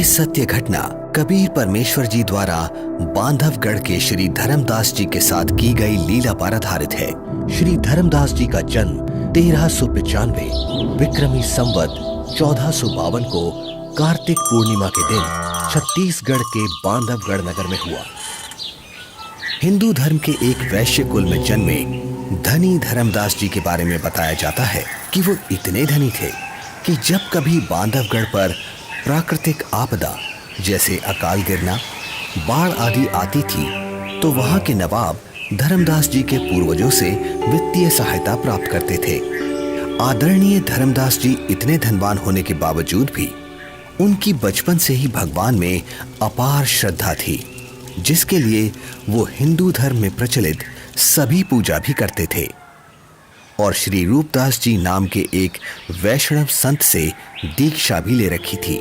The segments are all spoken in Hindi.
ये सत्य घटना कबीर परमेश्वर जी द्वारा बांधवगढ़ के श्री धर्मदास जी के साथ की गई लीला पर आधारित है। श्री धर्मदास जी का जन्म 1395 विक्रमी संवत 1452 को कार्तिक पूर्णिमा के दिन छत्तीसगढ़ के बांधवगढ़ नगर में हुआ। हिंदू धर्म के एक वैश्य कुल में जन्मे धनी धर्मदास जी के बारे में बताया जाता है कि वो इतने धनी थे कि जब कभी बांधवगढ़ पर प्राकृतिक आपदा जैसे अकाल गिरना, बाढ़ आदि आती थी तो वहां के नवाब धर्मदास जी के पूर्वजों से वित्तीय सहायता प्राप्त करते थे। आदरणीय धर्मदास जी इतने धनवान होने के बावजूद भी उनकी बचपन से ही भगवान में अपार श्रद्धा थी, जिसके लिए वो हिंदू धर्म में प्रचलित सभी पूजा भी करते थे और श्री रूपदास जी नाम के एक वैष्णव संत से दीक्षा भी ले रखी थी।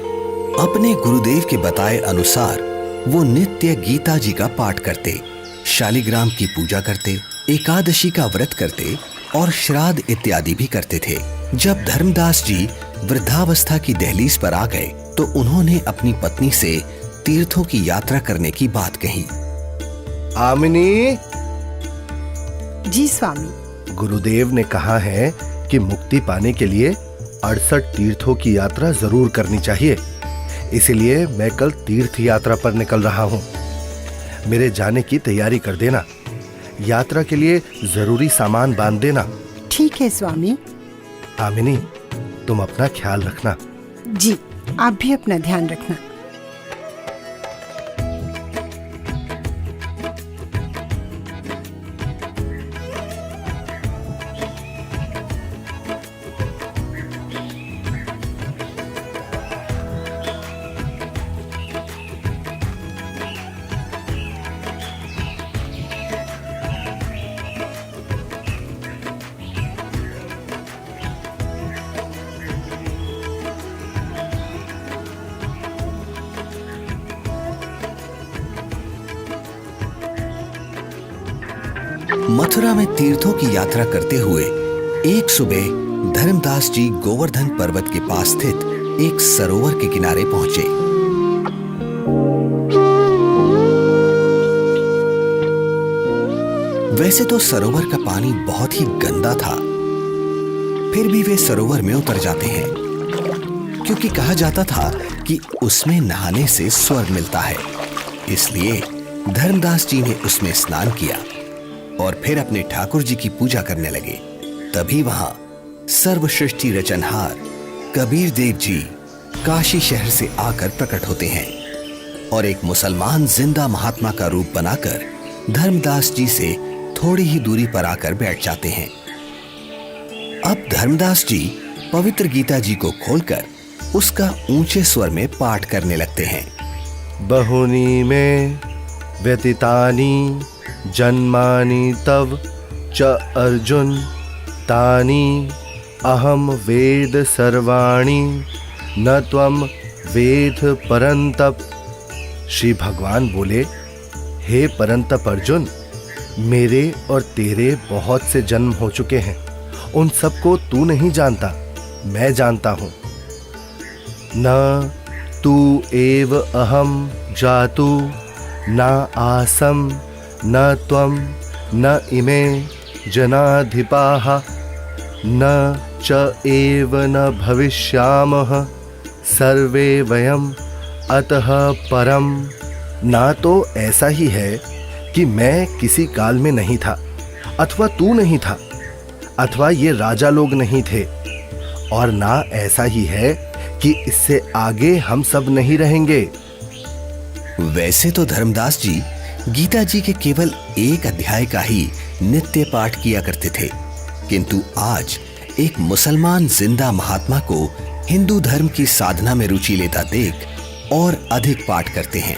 अपने गुरुदेव के बताए अनुसार वो नित्य गीता जी का पाठ करते, शालिग्राम की पूजा करते, एकादशी का व्रत करते और श्राद्ध इत्यादि भी करते थे। जब धर्मदास जी वृद्धावस्था की दहलीज पर आ गए तो उन्होंने अपनी पत्नी से तीर्थों की यात्रा करने की बात कही। आमिनी। जी स्वामी। गुरुदेव ने कहा है कि मुक्ति पाने के लिए 68 तीर्थों की यात्रा जरूर करनी चाहिए, इसलिए मैं कल तीर्थ यात्रा पर निकल रहा हूँ। मेरे जाने की तैयारी कर देना, यात्रा के लिए जरूरी सामान बांध देना। ठीक है स्वामी। आमिनी, तुम अपना ख्याल रखना। जी, आप भी अपना ध्यान रखना। मथुरा में तीर्थों की यात्रा करते हुए एक सुबह धर्मदास जी गोवर्धन पर्वत के पास स्थित एक सरोवर के किनारे पहुंचे। वैसे तो सरोवर का पानी बहुत ही गंदा था, फिर भी वे सरोवर में उतर जाते हैं क्योंकि कहा जाता था कि उसमें नहाने से स्वर्ग मिलता है। इसलिए धर्मदास जी ने उसमें स्नान किया और फिर अपने ठाकुर जी की पूजा करने लगे। तभी वहां सर्वसृष्टि रचनहार कबीर देव जी काशी शहर से आकर प्रकट होते हैं और एक मुसलमान जिंदा महात्मा का रूप बनाकर धर्मदास जी से थोड़ी ही दूरी पर आकर बैठ जाते हैं। अब धर्मदास जी पवित्र गीता जी को खोलकर उसका ऊंचे स्वर में पाठ करने लगते हैं। बहुनी में व्यतीतानि जन्मानि तव च अर्जुन तानि अहम वेद सर्वाणि न त्वम वेद परंतप। श्री भगवान बोले, हे परंतप अर्जुन, मेरे और तेरे बहुत से जन्म हो चुके हैं, उन सबको तू नहीं जानता, मैं जानता हूँ। न तू एव अहम जातु न आसम न त्वम न इमे जनाधिपाः न च एव न भविष्यामः सर्वे वयम अतः परम। ना तो ऐसा ही है कि मैं किसी काल में नहीं था, अथवा तू नहीं था, अथवा ये राजा लोग नहीं थे, और ना ऐसा ही है कि इससे आगे हम सब नहीं रहेंगे। वैसे तो धर्मदास जी गीता जी के केवल एक अध्याय का ही नित्य पाठ किया करते थे, किंतु आज एक मुसलमान जिंदा महात्मा को हिंदू धर्म की साधना में रुचि लेता देख और अधिक पाठ करते हैं।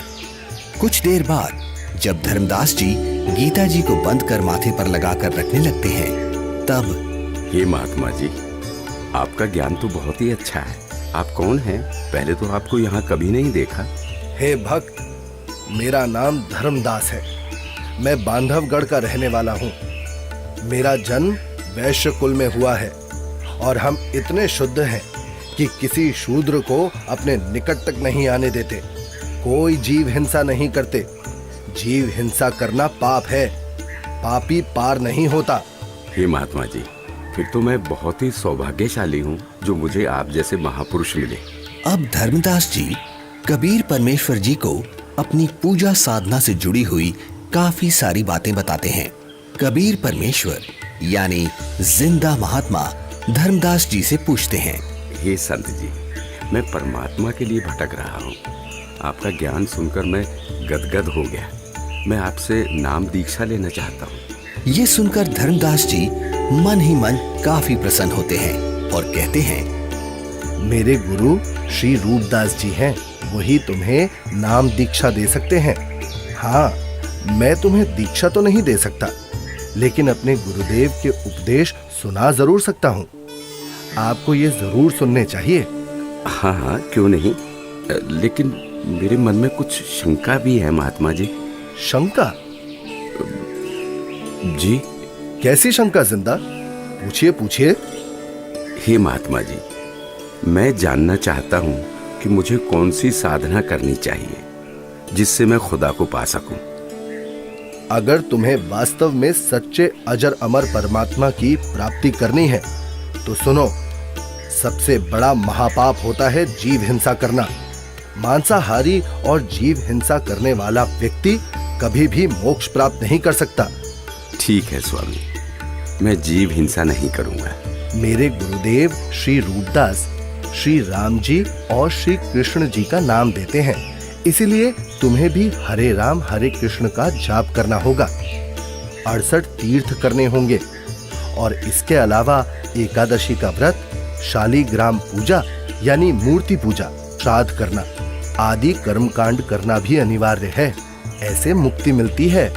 कुछ देर बाद जब धर्मदास जी गीता जी को बंद कर माथे पर लगाकर रखने लगते हैं, तब हे महात्मा जी, आपका ज्ञान तो बहुत ही अच्छा है। आप कौन हैं? पहले तो आपको यहाँ कभी नहीं देखा। हे भक्त, मेरा नाम धर्मदास है। मैं बांधवगढ़ का रहने वाला हूँ। मेरा जन्म वैश्य कुल में हुआ है और हम इतने शुद्ध हैं कि किसी शूद्र को अपने निकट तक नहीं आने देते, कोई जीव हिंसा नहीं करते। जीव हिंसा करना पाप है, पापी पार नहीं होता। हे महात्मा जी, फिर तो मैं बहुत ही सौभाग्यशाली हूँ जो मुझे आप जैसे महापुरुष मिले। अब धर्मदास जी कबीर परमेश्वर जी को अपनी पूजा साधना से जुड़ी हुई काफी सारी बातें बताते हैं। कबीर परमेश्वर यानी जिंदा महात्मा धर्मदास जी से पूछते हैं, हे संत जी, मैं परमात्मा के लिए भटक रहा हूँ। आपका ज्ञान सुनकर मैं गदगद हो गया। मैं आपसे नाम दीक्षा लेना चाहता हूँ। ये सुनकर धर्मदास जी मन ही मन काफी प्रसन्न होते हैं और कहते हैं, मेरे गुरु श्री रूपदास जी हैं, वही तुम्हें नाम दीक्षा दे सकते हैं। हाँ, मैं तुम्हें दीक्षा तो नहीं दे सकता, लेकिन अपने गुरुदेव के उपदेश सुना जरूर सकता हूँ। आपको ये जरूर सुनने चाहिए। हाँ हाँ, क्यों नहीं, लेकिन मेरे मन में कुछ शंका भी है महात्मा जी। शंका? जी। कैसी शंका जिंदा? पूछिए पूछिए। हे महात्मा जी, मैं जानना चाहता हूँ कि मुझे कौन सी साधना करनी चाहिए जिससे मैं खुदा को पा सकूं। अगर तुम्हें वास्तव में सच्चे अजर अमर परमात्मा की प्राप्ति करनी है तो सुनो, सबसे बड़ा महापाप होता है जीव हिंसा करना। मांसाहारी और जीव हिंसा करने वाला व्यक्ति कभी भी मोक्ष प्राप्त नहीं कर सकता। ठीक है स्वामी, मैं जीव हिंसा नहीं करूंगा। मेरे गुरुदेव श्री रूपदास श्री राम जी और श्री कृष्ण जी का नाम देते हैं, इसीलिए तुम्हें भी हरे राम हरे कृष्ण का जाप करना होगा। 68 तीर्थ करने होंगे और इसके अलावा एकादशी का व्रत, शालीग्राम पूजा यानी मूर्ति पूजा, श्राद्ध करना आदि कर्मकांड करना भी अनिवार्य है। ऐसे मुक्ति मिलती है।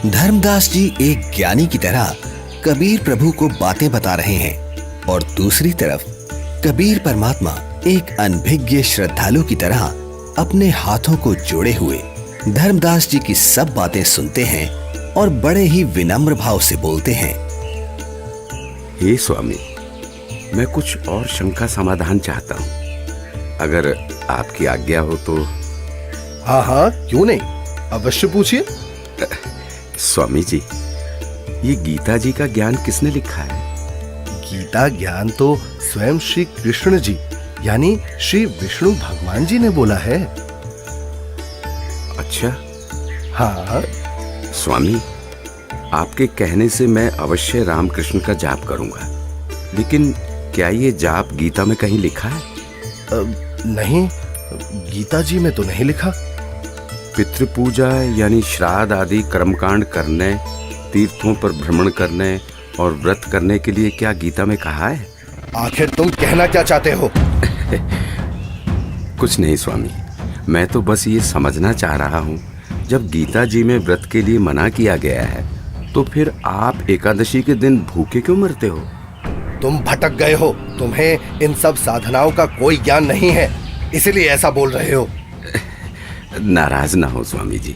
धर्मदास जी एक ज्ञानी की तरह कबीर प्रभु को बातें बता रहे हैं और दूसरी तरफ कबीर परमात्मा एक अनभिज्ञ श्रद्धालु की तरह अपने हाथों को जोड़े हुए धर्मदास जी की सब बातें सुनते हैं और बड़े ही विनम्र भाव से बोलते हैं, हे स्वामी, मैं कुछ और शंका समाधान चाहता हूँ, अगर आपकी आज्ञा हो तो। हाँ हाँ, क्यों नहीं, अवश्य पूछिए। स्वामी जी, ये गीता जी का ज्ञान किसने लिखा है? गीता ज्ञान तो स्वयं श्री कृष्ण जी यानी श्री विष्णु भगवान जी ने बोला है। अच्छा। हाँ स्वामी, आपके कहने से मैं अवश्य राम कृष्ण का जाप करूंगा, लेकिन क्या ये जाप गीता में कहीं लिखा है? नहीं, गीता जी में तो नहीं लिखा। पितृपूजा यानी श्राद्ध आदि कर्मकांड करने, तीर्थों पर भ्रमण करने और व्रत करने के लिए क्या गीता में कहा है? आखिर तुम कहना क्या चाहते हो? कुछ नहीं स्वामी, मैं तो बस ये समझना चाह रहा हूँ, जब गीता जी में व्रत के लिए मना किया गया है तो फिर आप एकादशी के दिन भूखे क्यों मरते हो? तुम भटक गए हो, तुम्हें इन सब साधनाओं का कोई ज्ञान नहीं है, इसलिए ऐसा बोल रहे हो। नाराज ना हो स्वामी जी,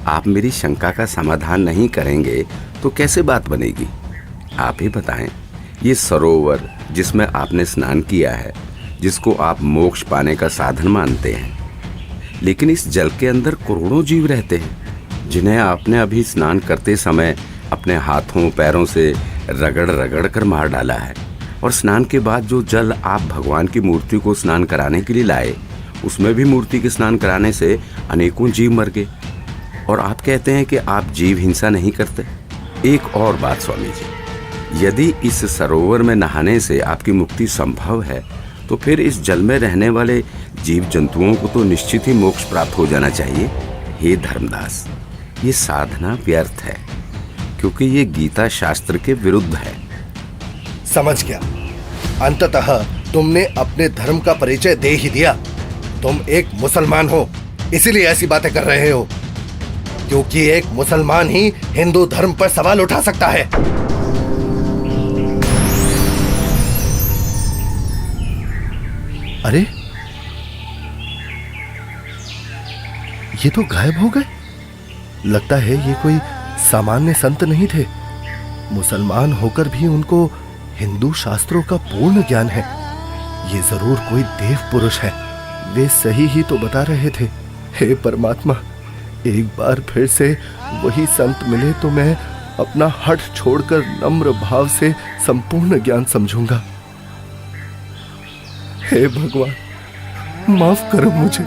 आप मेरी शंका का समाधान नहीं करेंगे तो कैसे बात बनेगी? आप ही बताएं, ये सरोवर जिसमें आपने स्नान किया है, जिसको आप मोक्ष पाने का साधन मानते हैं, लेकिन इस जल के अंदर करोड़ों जीव रहते हैं जिन्हें आपने अभी स्नान करते समय अपने हाथों पैरों से रगड़ रगड़ कर मार डाला है, और स्नान के बाद जो जल आप भगवान की मूर्ति को स्नान कराने के लिए लाए, उसमें भी मूर्ति के स्नान कराने से अनेकों जीव मर गए, और आप कहते हैं कि आप जीव हिंसा नहीं करते। एक और बात स्वामी जी, यदि इस सरोवर में नहाने से आपकी मुक्ति संभव है तो फिर इस जल में रहने वाले जीव जंतुओं को तो निश्चित ही मोक्ष प्राप्त हो जाना चाहिए। हे धर्मदास, ये साधना व्यर्थ है क्योंकि ये गीता शास्त्र के विरुद्ध है। समझ गया, अंततः तुमने अपने धर्म का परिचय दे ही दिया। तुम एक मुसलमान हो, इसीलिए ऐसी बातें कर रहे हो, क्योंकि एक मुसलमान ही हिंदू धर्म पर सवाल उठा सकता है। अरे, ये तो गायब हो गए। लगता है ये कोई सामान्य संत नहीं थे। मुसलमान होकर भी उनको हिंदू शास्त्रों का पूर्ण ज्ञान है। ये जरूर कोई देव पुरुष है। वे सही ही तो बता रहे थे। हे परमात्मा, एक बार फिर से वही संत मिले तो मैं अपना हठ छोड़कर नम्र भाव से संपूर्ण ज्ञान समझूंगा। हे भगवान, माफ करो मुझे।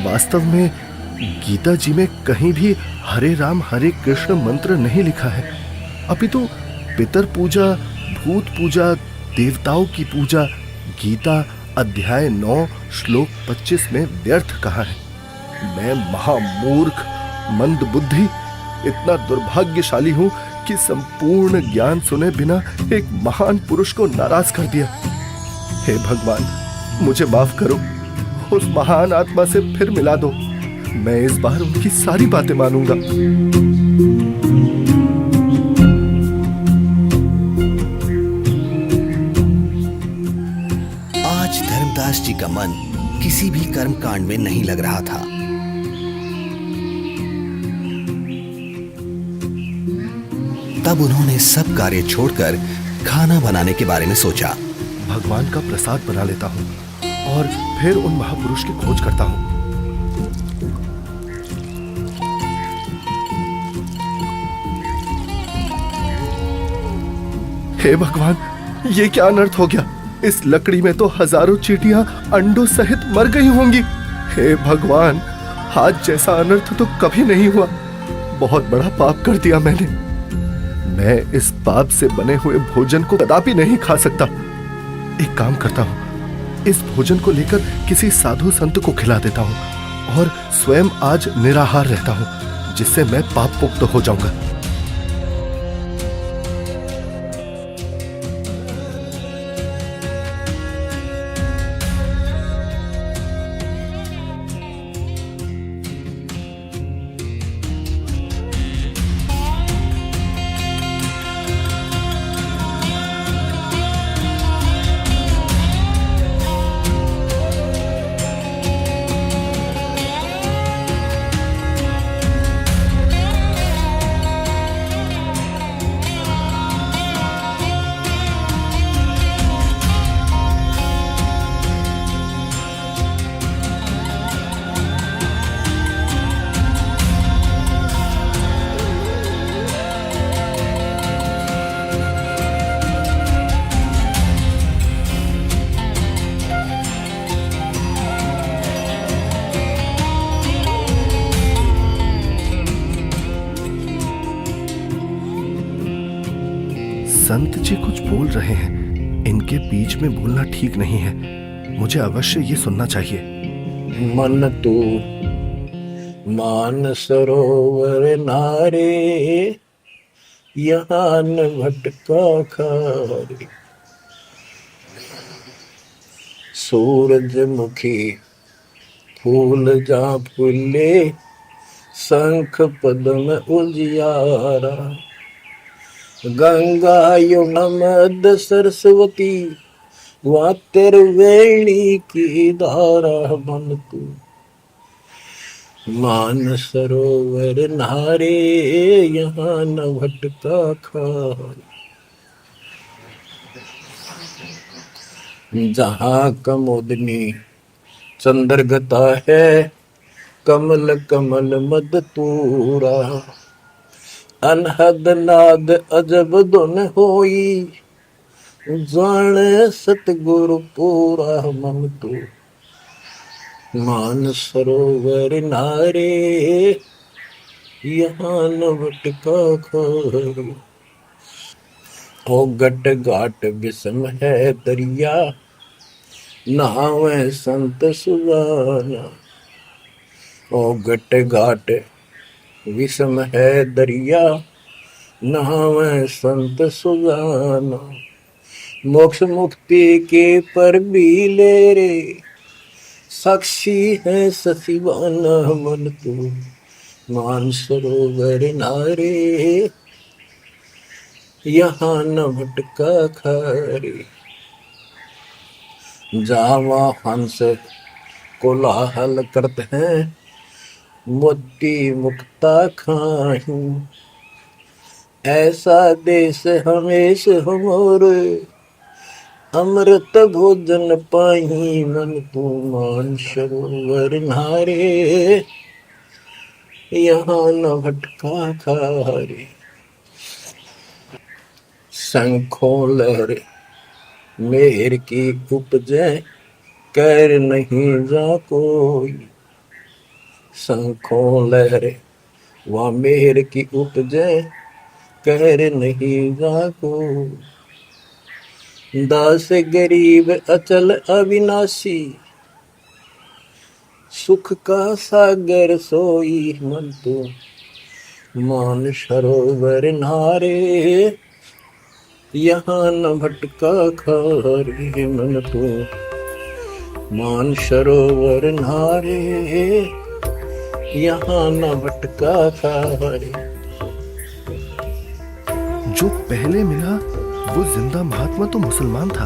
वास्तव में गीता जी में कहीं भी हरे राम हरे कृष्ण मंत्र नहीं लिखा है, अपितु पितर पूजा, भूत पूजा, देवताओं की पूजा गीता अध्याय 9 श्लोक 25 में व्यर्थ कहा है। मैं महामूर्ख, मंद बुद्धि, इतना दुर्भाग्यशाली हूं कि संपूर्ण ज्ञान सुने बिना एक महान पुरुष को नाराज कर दिया। हे भगवान, मुझे माफ करो, उस महान आत्मा से फिर मिला दो। मैं इस बार उनकी सारी बातें मानूंगा। आज धर्मदास जी का मन किसी भी कर्म कांड में नहीं लग रहा था। तब उन्होंने सब कार्य छोड़कर खाना बनाने के बारे में सोचा। भगवान का प्रसाद बना लेता हूँ और फिर उन महापुरुष की खोज करता हूँ। हे भगवान, ये क्या अनर्थ हो गया? इस लकड़ी में तो हजारों चींटियां अंडों सहित मर गई होंगी। हे भगवान, आज जैसा अनर्थ तो कभी नहीं हुआ। बहुत बड़ा पाप कर दिया मैंने। मैं इस पाप से बने हुए भोजन को कदापि नहीं खा सकता। एक काम करता हूँ, इस भोजन को लेकर किसी साधु संत को खिला देता हूँ और स्वयं आज निराहार रहता हूँ, जिससे मैं पाप मुक्त हो जाऊंगा। संत जी कुछ बोल रहे हैं, इनके बीच में बोलना ठीक नहीं है। मुझे अवश्य ये सुनना चाहिए। मन तू मान सरोवर नारे, यहाँ न भटका खारे। सूरजमुखी फूल जा फूले, शंख पद्म उजियारा। गंगा यमुना मद सरस्वती, वहाँ त्रिवेणी की धारा। मन तू मान सरोवर नारे, यहाँ न भटका खारे। जहाँ कमोदनी चंद्रगता है, कमल कमल मद तूरा। अनहद नाद अजब धुन होई, जाने सतगुरु पूरा। मन तू मान सरोवर नारे, यहाँ न भटका खारे। ओ गट घाट विषम है दरिया, नहावे संत सुजाना। ओ गट घाट विषम है दरिया, नहावे संत सुजाना। मोक्ष मुक्ति के पर भी ले रे, साक्षी है ससीवाना। मन तू मान सरोवर नारे, यहाँ न भटका खारे। जावा हंस कोलाहल करते हैं, मोती मुक्ता खाही। ऐसा देश हमेश हमोरे, अमृत भोजन पाही मन तू मान सरोवर नारे, यहाँ न भटका खारे। शंखों लहरे मेहर की उपजे, कर नहीं जा कोई। शंखों लहरे वहाँ मेहर की उपजे, कर नहीं जा कोई। दास गरीब अचल अविनाशी, सुख का सागर सोई मन तो मान सरोवर नारे, यहाँ न भटका खारे मन तो मान सरोवर नारे, यहाँ न भटका खारे। जो पहले मिला वो जिंदा महात्मा तो मुसलमान था,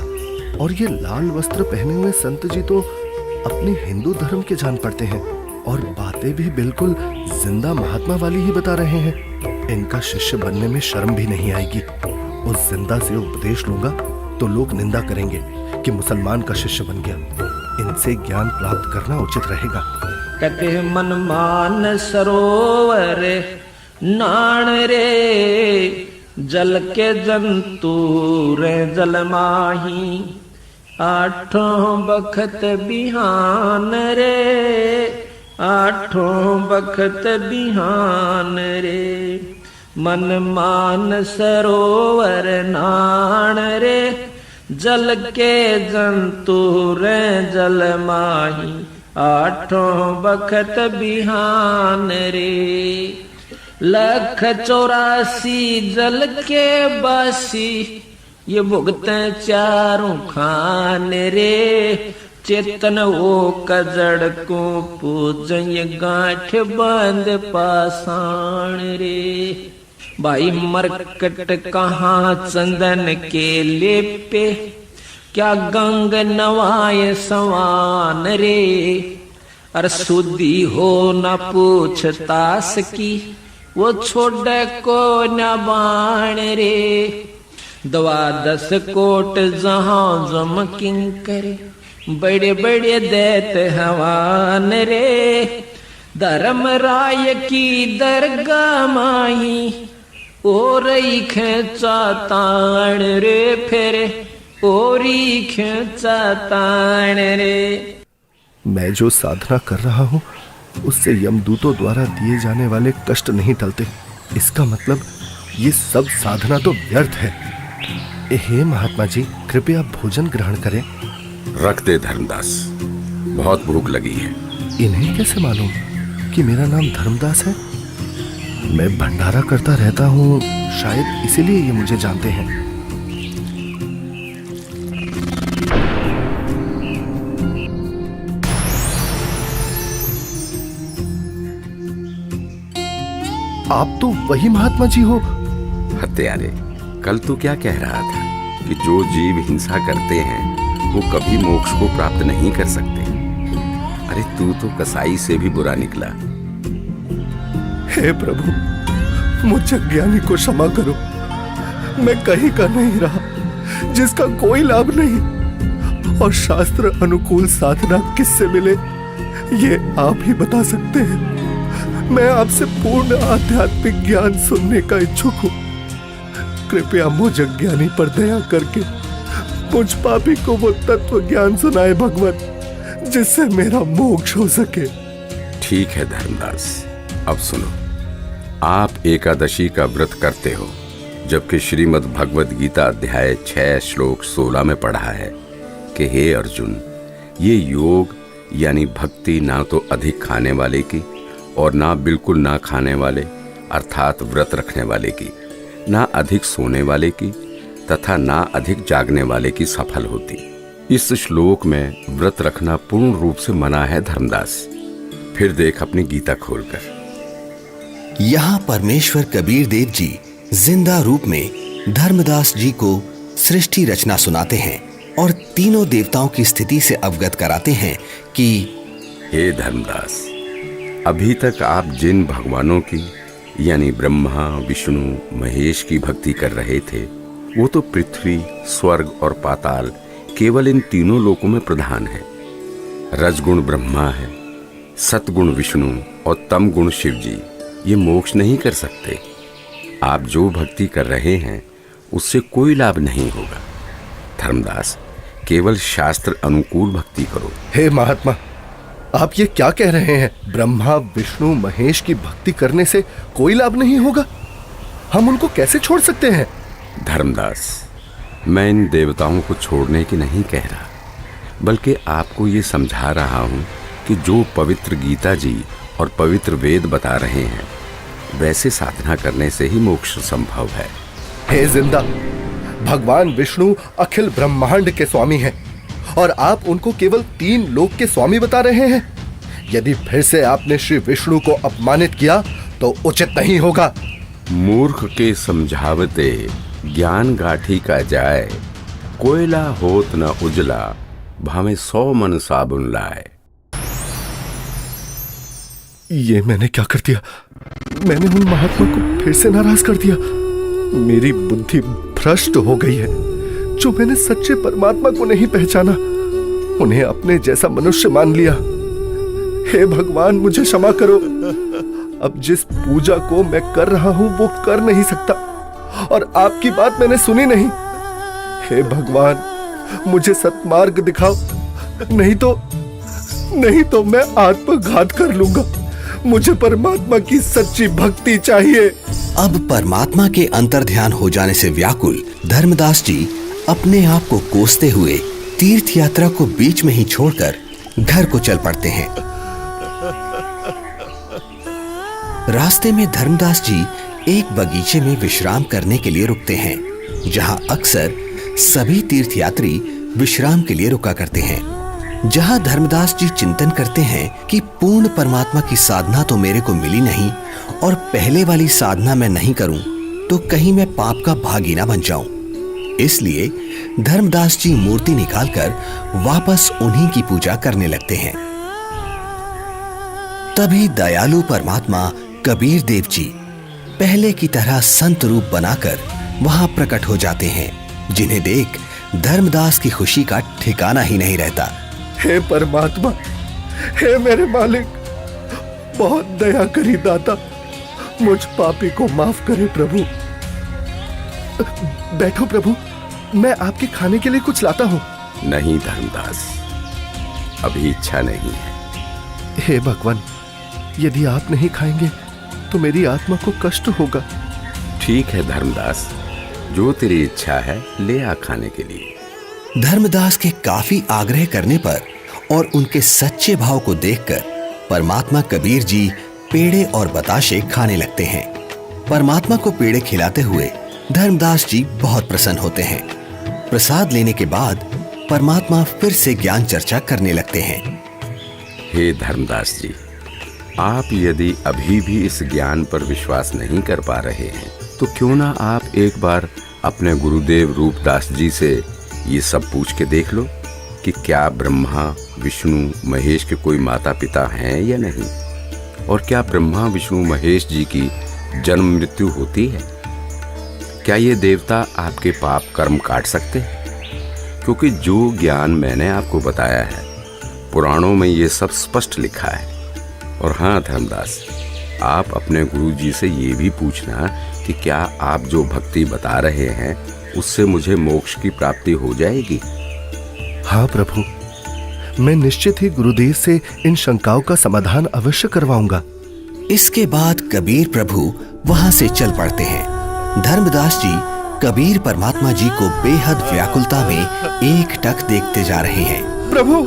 और ये लाल वस्त्र पहने हुए संत जी तो अपने हिंदू धर्म के जान पड़ते हैं, और बातें भी बिल्कुल जिंदा महात्मा वाली ही बता रहे हैं। इनका शिष्य बनने में शर्म भी नहीं आएगी। उस जिंदा से उपदेश लूंगा तो लोग निंदा करेंगे कि मुसलमान का शिष्य बन गया। इनसे ज्ञान प्राप्त करना उचित रहेगा। कहते मन मान सरोवर नाण रे, जल के जंतु रे जल माही, आठों बखत बिहान रे, आठों बखत बिहान रे। मन मान सरोवर नाण रे, जल के जंतु रे जल माही, आठों बखत बिहान रे। 184 जल के बासी, ये भुगते चारों खान रे। चेतन वो कजड़ को पूजय, गांठ बांध पाषाण रे। भाई मरकट कहाँ चंदन के लेपे, क्या गंग नवाए सवान रे। अर सुधी हो न पूछतास की, वो छोड़ को न बाण रे। 12 कोट जहां जम किंकर, बड़े बड़े दैत हवान रे। धर्म राय की दरगाह माही, और खेचा ताण रे। फिर ओरी खेचा ताण रे। मैं जो साधना कर रहा हूँ उससे यमदूतों द्वारा दिए जाने वाले कष्ट नहीं टलते। इसका मतलब ये सब साधना तो व्यर्थ है। हे महात्मा जी, कृपया भोजन ग्रहण करें। रख दे धर्मदास, बहुत भूख लगी है। इन्हें कैसे मालूम कि मेरा नाम धर्मदास है? मैं भंडारा करता रहता हूँ, शायद इसीलिए ये मुझे जानते हैं। आप तो वही महात्मा जी हो। हत्यारे, कल तू क्या कह रहा था कि जो जीव हिंसा करते हैं वो कभी मोक्ष को प्राप्त नहीं कर सकते। अरे तू तो कसाई से भी बुरा निकला। हे प्रभु, मुझ अज्ञानी को क्षमा करो। मैं कहीं का नहीं रहा जिसका कोई लाभ नहीं, और शास्त्र अनुकूल साधना किससे मिले ये आप ही बता सकते हैं। मैं आपसे पूर्ण आध्यात्मिक ज्ञान सुनने का इच्छुक हूँ। कृपया मुझ अज्ञानी पर दया करके मुझ पापी को वो तत्व ज्ञान सुनाए भगवत, जिससे मेरा मोक्ष हो सके। ठीक है धर्मदास, अब सुनो। आप एकादशी का व्रत करते हो, जबकि श्रीमद् भगवद गीता अध्याय 6 श्लोक 16 में पढ़ा है कि हे अर्जुन, ये योग यानी भक्ति ना तो अधिक खाने वाले की और ना बिल्कुल ना खाने वाले अर्थात व्रत रखने वाले की, ना अधिक सोने वाले की तथा ना अधिक जागने वाले की सफल होती। इस श्लोक में व्रत रखना पूर्ण रूप से मना है धर्मदास। फिर देख अपनी गीता खोलकर। यहाँ परमेश्वर कबीर देव जी जिंदा रूप में धर्मदास जी को सृष्टि रचना सुनाते हैं और तीनों देवताओं की स्थिति से अवगत कराते हैं कि हे धर्मदास, अभी तक आप जिन भगवानों की यानी ब्रह्मा विष्णु महेश की भक्ति कर रहे थे, वो तो पृथ्वी, स्वर्ग और पाताल केवल इन तीनों लोकों में प्रधान है। रजगुण ब्रह्मा है, सतगुण विष्णु और तम गुण शिव जी ये मोक्ष नहीं कर सकते। आप जो भक्ति कर रहे हैं उससे कोई लाभ नहीं होगा। धर्मदास, केवल शास्त्र अनुकूल भक्ति करो। हे महात्मा, आप ये क्या कह रहे हैं? ब्रह्मा विष्णु महेश की भक्ति करने से कोई लाभ नहीं होगा? हम उनको कैसे छोड़ सकते हैं? धर्मदास, मैं इन देवताओं को छोड़ने की नहीं कह रहा, बल्कि आपको ये समझा रहा हूं कि जो पवित्र गीता जी और पवित्र वेद बता रहे हैं वैसे साधना करने से ही मोक्ष संभव है। हे जिंदा, भगवान विष्णु अखिल ब्रह्मांड के स्वामी हैं और आप उनको केवल 3 लोक के स्वामी बता रहे हैं। यदि फिर से आपने श्री विष्णु को अपमानित किया तो उचित नहीं होगा। मूर्ख के समझावते ज्ञान गाठी का जाए, कोयला होत न उजला, भावे 100 मन साबुन लाए। ये मैंने क्या कर दिया? मैंने उन महात्मा को फिर से नाराज कर दिया। मेरी बुद्धि भ्रष्ट हो गई है। जो मैंने सच्चे परमात्मा को नहीं पहचाना, उन्हें अपने जैसा मनुष्य मान लिया। हे भगवान, मुझे क्षमा करो। अब जिस पूजा को मैं कर रहा हूं वो कर नहीं सकता और आपकी बात मैंने सुनी नहीं। हे भगवान, मुझे सत्मार्ग दिखाओ, नहीं तो मैं आत्मघात कर लूंगा। मुझे परमात्मा की सच्ची भक्ति चाहिए। अब परमात्मा के अंतर्ध्यान हो जाने से व्याकुल धर्मदास जी अपने आप को कोसते हुए तीर्थ यात्रा को बीच में ही छोड़कर घर को चल पड़ते हैं। रास्ते में धर्मदास जी एक बगीचे में विश्राम करने के लिए रुकते हैं, जहां अक्सर सभी तीर्थयात्री विश्राम के लिए रुका करते हैं। जहां धर्मदास जी चिंतन करते हैं कि पूर्ण परमात्मा की साधना तो मेरे को मिली नहीं और पहले वाली साधना मैं नहीं करूं तो कहीं मैं पाप का भागी ना बन जाऊं। इसलिए धर्मदास जी मूर्ति निकालकर वापस उन्हीं की पूजा करने लगते हैं। तभी दयालु परमात्मा कबीर देव जी पहले की तरह संत रूप बनाकर वहां प्रकट हो जाते हैं, जिन्हें देख धर्मदास की खुशी का ठिकाना ही नहीं रहता। हे परमात्मा, हे मेरे मालिक, बहुत दया करी दाता, मुझ पापी को माफ करे प्रभु। बैठो प्रभु, मैं आपके खाने के लिए कुछ लाता हूँ। नहीं धर्मदास, अभी इच्छा नहीं है। हे भगवान, यदि आप नहीं खाएंगे तो मेरी आत्मा को कष्ट होगा। ठीक है धर्मदास, जो तेरी इच्छा है ले आ खाने के लिए। धर्मदास के काफी आग्रह करने पर और उनके सच्चे भाव को देखकर परमात्मा कबीर जी पेड़े और बताशे खाने लगते हैं। परमात्मा को पेड़े खिलाते हुए धर्मदास जी बहुत प्रसन्न होते हैं। प्रसाद लेने के बाद परमात्मा फिर से ज्ञान चर्चा करने लगते हैं। हे धर्मदास जी, आप यदि अभी भी इस ज्ञान पर विश्वास नहीं कर पा रहे हैं तो क्यों ना आप एक बार अपने गुरुदेव रूपदास जी से ये सब पूछ के देख लो कि क्या ब्रह्मा विष्णु महेश के कोई माता पिता हैं या नहीं, और क्या ब्रह्मा विष्णु महेश जी की जन्म मृत्यु होती है। क्या ये देवता आपके पाप कर्म काट सकते हैं? क्योंकि जो ज्ञान मैंने आपको बताया है पुराणों में ये सब स्पष्ट लिखा है। और हाँ धर्मदास, आप अपने गुरु जी से ये भी पूछना कि क्या आप जो भक्ति बता रहे हैं उससे मुझे मोक्ष की प्राप्ति हो जाएगी। हाँ प्रभु, मैं निश्चित ही गुरुदेव से इन शंकाओं का समाधान अवश्य करवाऊंगा। इसके बाद कबीर प्रभु वहां से चल पड़ते हैं। धर्मदास जी कबीर परमात्मा जी को बेहद व्याकुलता में एकटक देखते जा रहे हैं। प्रभु,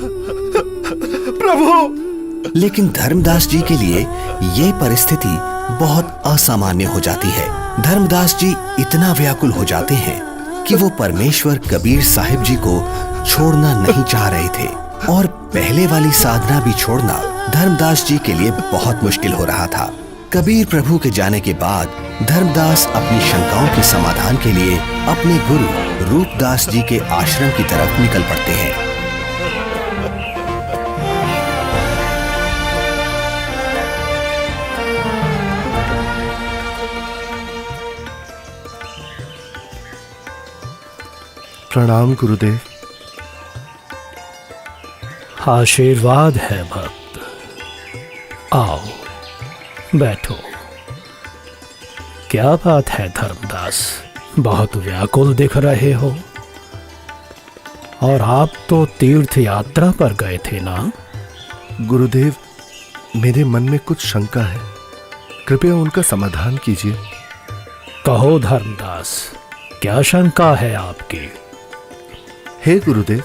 प्रभु! लेकिन धर्मदास जी के लिए ये परिस्थिति बहुत असामान्य हो जाती है। धर्मदास जी इतना व्याकुल हो जाते हैं कि वो परमेश्वर कबीर साहिब जी को छोड़ना नहीं चाह रहे थे और पहले वाली साधना भी छोड़ना धर्मदास जी के लिए बहुत मुश्किल हो रहा था। कबीर प्रभु के जाने के बाद धर्मदास अपनी शंकाओं के समाधान के लिए अपने गुरु रूपदास जी के आश्रम की तरफ निकल पड़ते हैं। प्रणाम गुरुदेव। आशीर्वाद है भक्त। आओ बैठो। क्या बात है धर्मदास, बहुत व्याकुल दिख रहे हो। और आप तो तीर्थ यात्रा पर गए थे ना? गुरुदेव, मेरे मन में कुछ शंका है, कृपया उनका समाधान कीजिए। कहो धर्मदास, क्या शंका है आपकी? हे गुरुदेव,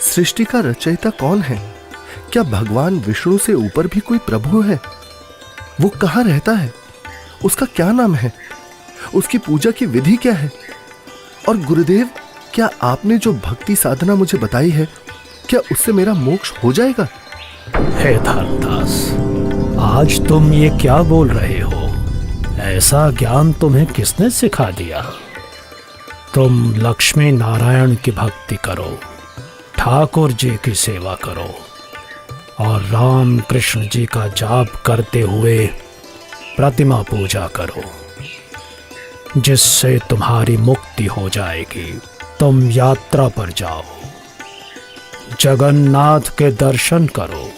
सृष्टि का रचयिता कौन है? क्या भगवान विष्णु से ऊपर भी कोई प्रभु है? वो कहाँ रहता है? उसका क्या नाम है? उसकी पूजा की विधि क्या है? और गुरुदेव, क्या आपने जो भक्ति साधना मुझे बताई है, क्या उससे मेरा मोक्ष हो जाएगा? हे धर्मदास, आज तुम ये क्या बोल रहे हो? ऐसा ज्ञान तुम्हें किसने सिखा दिया? तुम लक्ष्मी नारायण की भक्ति करो, ठाकुर जी की सेवा करो और राम कृष्ण जी का जाप करते हुए प्रतिमा पूजा करो, जिससे तुम्हारी मुक्ति हो जाएगी। तुम यात्रा पर जाओ, जगन्नाथ के दर्शन करो,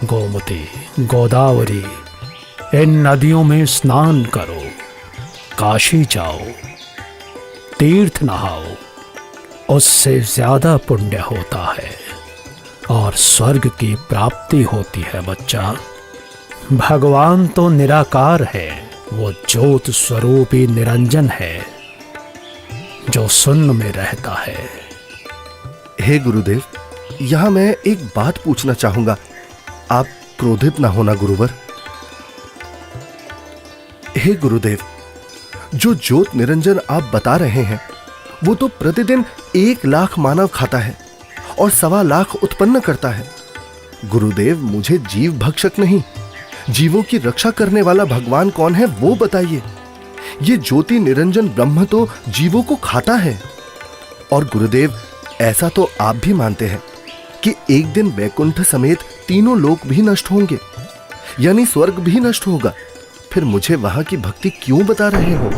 गोमती, गोदावरी इन नदियों में स्नान करो, काशी जाओ, तीर्थ नहाओ, उससे ज्यादा पुण्य होता है और स्वर्ग की प्राप्ति होती है बच्चा। भगवान तो निराकार है, वो ज्योत स्वरूपी निरंजन है जो शून्य में रहता है। हे गुरुदेव, यहां मैं एक बात पूछना चाहूंगा, आप क्रोधित ना होना गुरुवर। हे गुरुदेव, जो ज्योत निरंजन आप बता रहे हैं, वो तो प्रतिदिन 1 लाख मानव खाता है और 1.25 लाख उत्पन्न करता है। गुरुदेव, मुझे जीव भक्षक नहीं, जीवों की रक्षा करने वाला भगवान कौन है वो बताइए। ये ज्योति निरंजन ब्रह्म तो जीवों को खाता है। और गुरुदेव, ऐसा तो आप भी मानते हैं कि एक दिन वैकुंठ समेत तीनों लोक भी नष्ट होंगे, यानी स्वर्ग भी नष्ट होगा। फिर मुझे वहां की भक्ति क्यों बता रहे हो?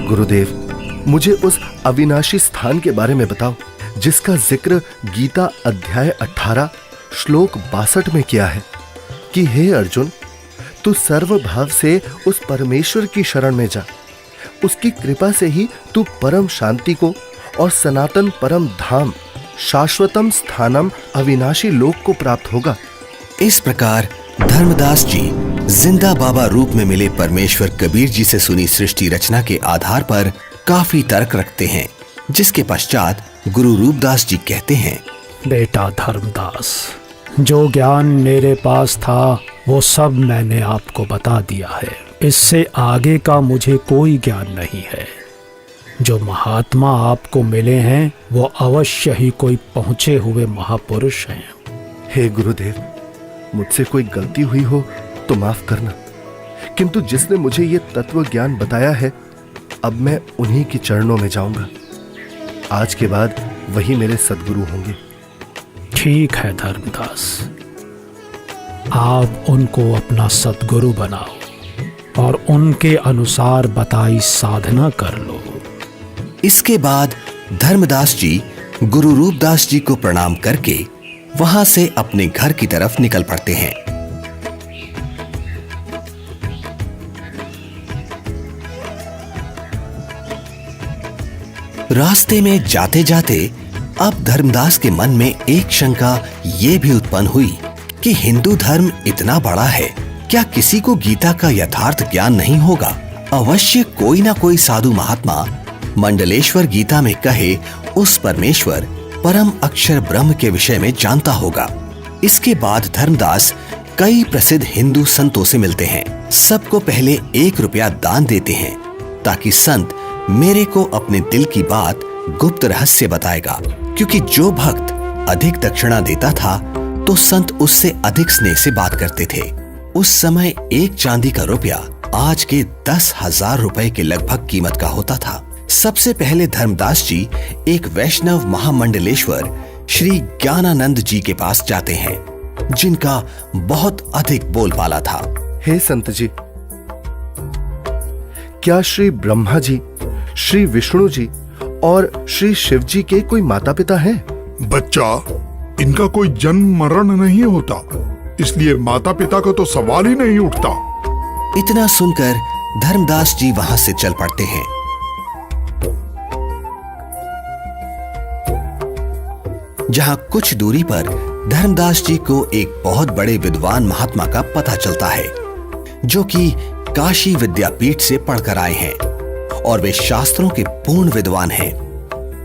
गुरुदेव, मुझे उस अविनाशी स्थान के बारे में बताओ जिसका जिक्र गीता अध्याय 18 श्लोक 62 में किया है कि हे अर्जुन, तू सर्वभाव से उस परमेश्वर की शरण में जा, उसकी कृपा से ही तू परम शांति को और सनातन परम धाम शाश्वतम स्थानम अविनाशी लोक को प्राप्त होगा। इस प्रकार धर्मदास जी जिंदा बाबा रूप में मिले परमेश्वर कबीर जी से सुनी सृष्टि रचना के आधार पर काफी तर्क रखते हैं, जिसके पश्चात गुरु रूपदास जी कहते हैं, बेटा धर्मदास, जो ज्ञान मेरे पास था वो सब मैंने आपको बता दिया है। इससे आगे का मुझे कोई ज्ञान नहीं है। जो महात्मा आपको मिले हैं वो अवश्य ही कोई पहुंचे हुए महापुरुष हैं। हे गुरुदेव, मुझसे कोई गलती हुई हो तो माफ करना, किंतु जिसने मुझे ये तत्व ज्ञान बताया है, अब मैं उन्हीं के चरणों में जाऊंगा। आज के बाद वही मेरे सद्गुरु होंगे। ठीक है धर्मदास, आप उनको अपना सद्गुरु बनाओ और उनके अनुसार बताई साधना कर लो। इसके बाद धर्मदास जी गुरु रूपदास जी को प्रणाम करके वहां से अपने घर की तरफ निकल पड़ते हैं। रास्ते में जाते जाते अब धर्मदास के मन में एक शंका ये भी उत्पन्न हुई कि हिंदू धर्म इतना बड़ा है, क्या किसी को गीता का यथार्थ ज्ञान नहीं होगा? अवश्य कोई ना कोई साधु महात्मा मंडलेश्वर गीता में कहे उस परमेश्वर परम अक्षर ब्रह्म के विषय में जानता होगा। इसके बाद धर्मदास कई प्रसिद्ध हिंदू संतों से मिलते हैं। सबको पहले 1 रुपया दान देते हैं ताकि संत मेरे को अपने दिल की बात गुप्त रहस्य बताएगा, क्योंकि जो भक्त अधिक दक्षिणा देता था तो संत उससे अधिक स्नेह से बात करते थे। उस समय 1 चांदी का रुपया आज के 10,000 रुपए के लगभग कीमत का होता था। सबसे पहले धर्मदास जी एक वैष्णव महामंडलेश्वर श्री ज्ञानानंद जी के पास जाते हैं, जिनका बहुत अधिक बोलबाला था। हे संत जी, क्या श्री ब्रह्मा जी, श्री विष्णु जी और श्री शिव जी के कोई माता पिता हैं? बच्चा, इनका कोई जन्म मरण नहीं होता, इसलिए माता पिता का तो सवाल ही नहीं उठता। इतना सुनकर धर्मदास जी वहां से चल पड़ते हैं। जहां कुछ दूरी पर धर्मदास जी को एक बहुत बड़े विद्वान महात्मा का पता चलता है, जो कि काशी विद्यापीठ से पढ़कर आए हैं और वे शास्त्रों के पूर्ण विद्वान हैं।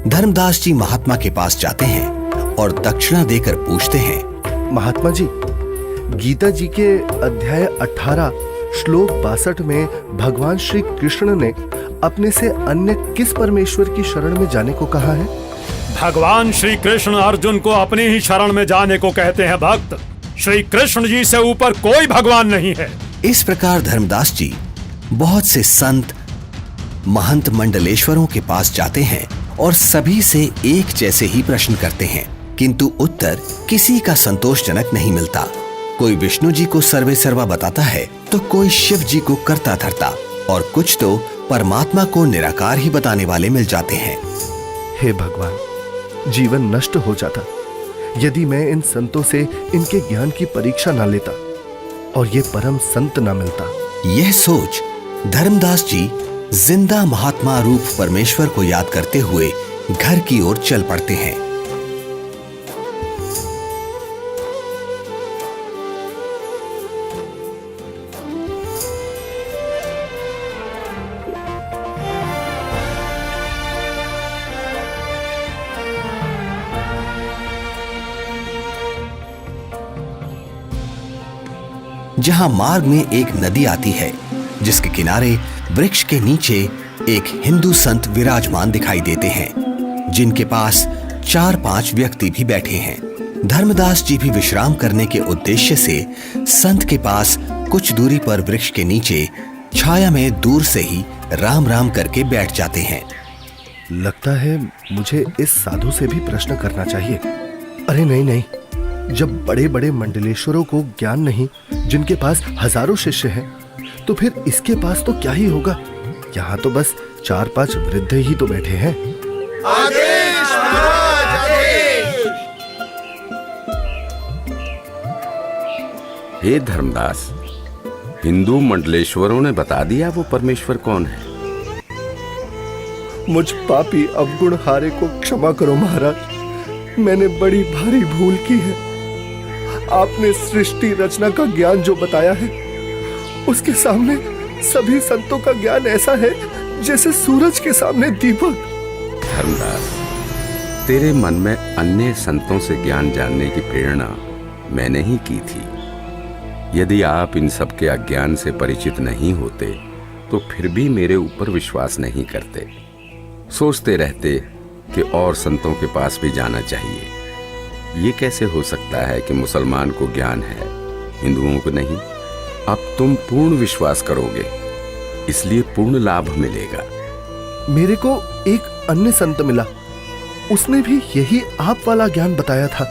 धर्मदास जी महात्मा के पास जाते हैं और दक्षिणा देकर पूछते हैं, महात्मा जी, गीता जी के अध्याय 18 श्लोक 62 में भगवान श्री कृष्ण ने अपने से अन्य किस परमेश्वर की शरण में जाने को कहा है? भगवान श्री कृष्ण अर्जुन को अपनी ही शरण में जाने को कहते हैं भक्त। श्री कृष्ण जी से ऊपर कोई भगवान नहीं है। इस प्रकार धर्मदास जी बहुत से संत महंत मंडलेश्वरों के पास जाते हैं और सभी से एक जैसे ही प्रश्न करते हैं, किंतु उत्तर किसी का संतोषजनक नहीं मिलता। कोई विष्णु जी को सर्वे सर्वा बताता है तो कोई शिव जी को करता धरता और कुछ तो परमात्मा को निराकार ही बताने वाले मिल जाते हैं। हे भगवान, जीवन नष्ट हो जाता यदि मैं इन संतों से इनके ज्ञान की परीक्षा ना लेता और ये परम संत ना मिलता। यह सोच धर्मदास जी जिंदा महात्मा रूप परमेश्वर को याद करते हुए घर की ओर चल पड़ते हैं। जहां मार्ग में एक नदी आती है, जिसके किनारे वृक्ष के नीचे एक हिंदू संत विराजमान दिखाई देते हैं, जिनके पास 4-5 व्यक्ति भी बैठे हैं। धर्मदास जी भी विश्राम करने के उद्देश्य से संत के पास कुछ दूरी पर वृक्ष के नीचे छाया में दूर से ही राम राम करके बैठ जाते हैं। लगता है मुझे इस साधु से भी प्रश्न करना चाहिए। अरे नहीं नहीं, जब बड़े बड़े मंडलेश्वरों को ज्ञान नहीं, जिनके पास हजारों शिष्य हैं, तो फिर इसके पास तो क्या ही होगा। यहाँ तो बस 4-5 वृद्ध ही तो बैठे हैं। आदेश महाराज, आदेश। हे धर्मदास, हिंदू मंडलेश्वरों ने बता दिया वो परमेश्वर कौन है। मुझ पापी अवगुण हारे को क्षमा करो महाराज, मैंने बड़ी भारी भूल की है। आपने सृष्टि रचना का ज्ञान जो बताया है, उसके सामने सभी संतों का ज्ञान ऐसा है जैसे सूरज के सामने दीपक। धर्मदास, तेरे मन में अन्य संतों से ज्ञान जानने की प्रेरणा मैंने ही की थी। यदि आप इन सब के अज्ञान से परिचित नहीं होते तो फिर भी मेरे ऊपर विश्वास नहीं करते, सोचते रहते कि और संतों के पास भी जाना चाहिए। ये कैसे हो सकता है कि मुसलमान को ज्ञान है, हिंदुओं को नहीं। अब तुम पूर्ण विश्वास करोगे, इसलिए पूर्ण लाभ मिलेगा। मेरे को एक अन्य संत मिला, उसने भी यही आप वाला ज्ञान बताया था।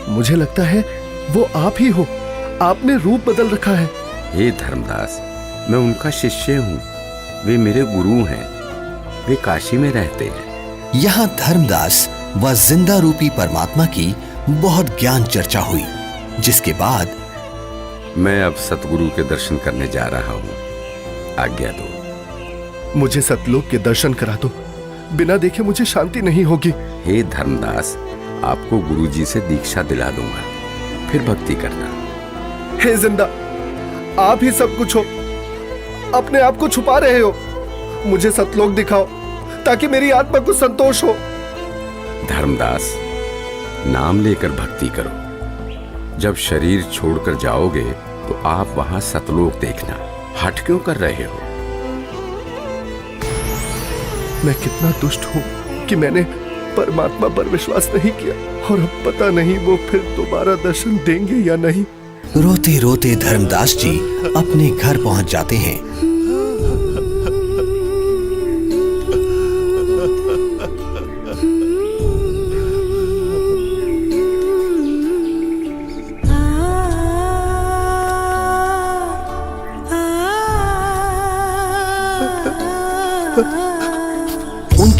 मुझे लगता है वो आप ही हो, आपने रूप बदल रखा है। हे धर्मदास, मैं उनका शिष्य हूँ, वे मेरे गुरु हैं, वे काशी में रहते हैं। यहाँ धर्मदास व जिंदा रूपी परमात्मा की बहुत ज्ञान चर्चा हुई, जिसके बाद मैं अब सतगुरु के दर्शन करने जा रहा हूँ, आज्ञा दो। मुझे सतलोक के दर्शन करा दो, बिना देखे मुझे शांति नहीं होगी। हे धर्मदास, आपको गुरुजी से दीक्षा दिला दूंगा, फिर भक्ति करना। हे जिंदा, आप ही सब कुछ हो, अपने आप को छुपा रहे हो। मुझे सतलोक दिखाओ ताकि मेरी आत्मा को संतोष हो। धर्मदास, नाम लेकर भक्ति करो। जब शरीर छोड़कर जाओगे तो आप वहां सतलोक देखना। हट क्यों कर रहे हो? मैं कितना दुष्ट हूं कि मैंने परमात्मा पर विश्वास नहीं किया, और अब पता नहीं वो फिर दोबारा दर्शन देंगे या नहीं। रोते रोते धर्मदास जी अपने घर पहुंच जाते हैं।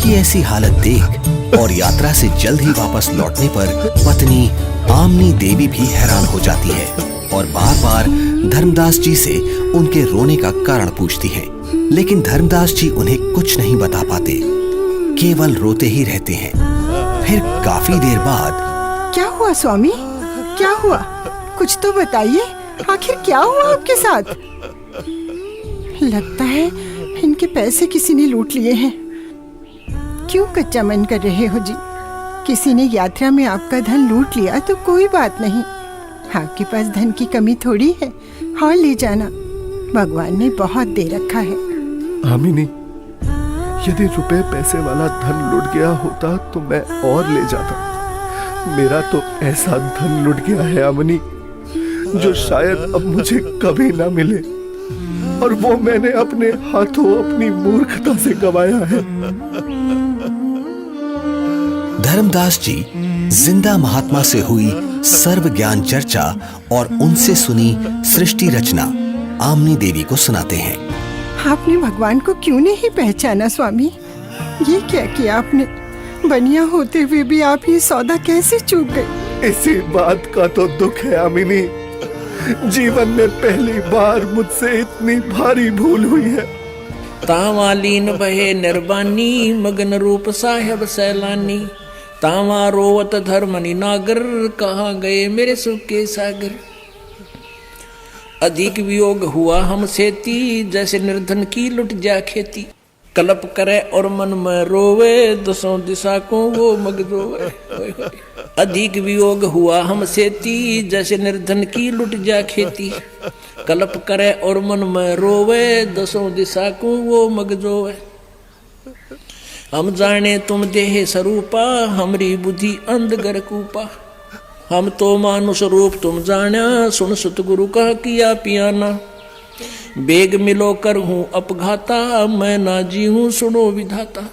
उनकी ऐसी हालत देख और यात्रा से जल्द ही वापस लौटने पर पत्नी आमनी देवी भी हैरान हो जाती है और बार बार धर्मदास जी से उनके रोने का कारण पूछती है। लेकिन धर्मदास जी उन्हें कुछ नहीं बता पाते, केवल रोते ही रहते हैं। फिर काफी देर बाद क्या हुआ स्वामी, क्या हुआ? कुछ तो बताइए, आखिर क्या हुआ आपके साथ? लगता है इनके पैसे किसी ने लूट लिए हैं। क्यों कच्चा मन कर रहे हो जी? किसी ने यात्रा में आपका धन लूट लिया तो कोई बात नहीं, आपके पास धन की कमी थोड़ी है, और ले जाना, भगवान ने बहुत दे रखा है। आमिनी, यदि रुपए पैसे वाला धन लुट गया होता तो मैं और ले जाता। मेरा तो ऐसा धन लुट गया है आमिनी, जो शायद अब मुझे कभी ना मिले, और वो मैंने अपने हाथों अपनी मूर्खता से गंवाया है। धर्मदास जी जिंदा महात्मा से हुई सर्व ज्ञान चर्चा और उनसे सुनी सृष्टि रचना आमनी देवी को सुनाते हैं। आपने भगवान को क्यों नहीं पहचाना स्वामी? ये क्या किया आपने? बनिया होते हुए भी आप ये सौदा कैसे चूक गए? इसी बात का तो दुख है आमिनी, जीवन में पहली बार मुझसे इतनी भारी भूल हुई है। तावालीन बहे निर्बानी, मगन रूप साहेब सैलानी, तावा रोवत धर्मनि नागर, कहाँ गए मेरे सुख के सागर। अधिक वियोग हुआ हमसे ती, जैसे निर्धन की लुट जा खेती। कल्प करे और मन में रोवे, दसों दिशा को वो मग रोवे। अधिक वियोग हुआ हमसे ती, जैसे निर्धन की लुट जा खेती। कल्प करे और मन में रोवे, दसों दिशा को वो मग रोवे। हम जाने तुम देह स्वरूपा, हमरी बुद्धि अंधगर कूपा। हम तो मानुष रूप तुम जाना, सुन सतगुरु का किया पियाना। बेग मिलो कर हूँ अपघाता, मैं ना जी हूँ सुनो विधाता।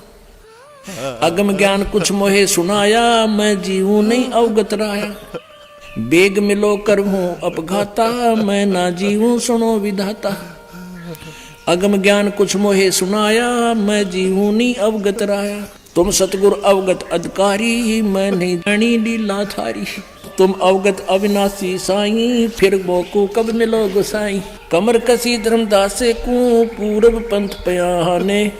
अगम ज्ञान कुछ मोहे सुनाया, मैं जी हूँ नहीं अवगत राया। बेग मिलो कर हूँ अपघाता, मैं ना जी हूँ सुनो विधाता। अगम ज्ञान कुछ मोहे सुनाया, मैं जी हूँ नहीं अवगत राया। तुम सतगुर अवगत अधिकारी, मैं नहीं जानी लीला थारी। तुम अवगत अविनाशी साईं, फिर बोको कब मिलो गोसाई। कमर कसी धर्मदास को पूरब पंथ पयाने,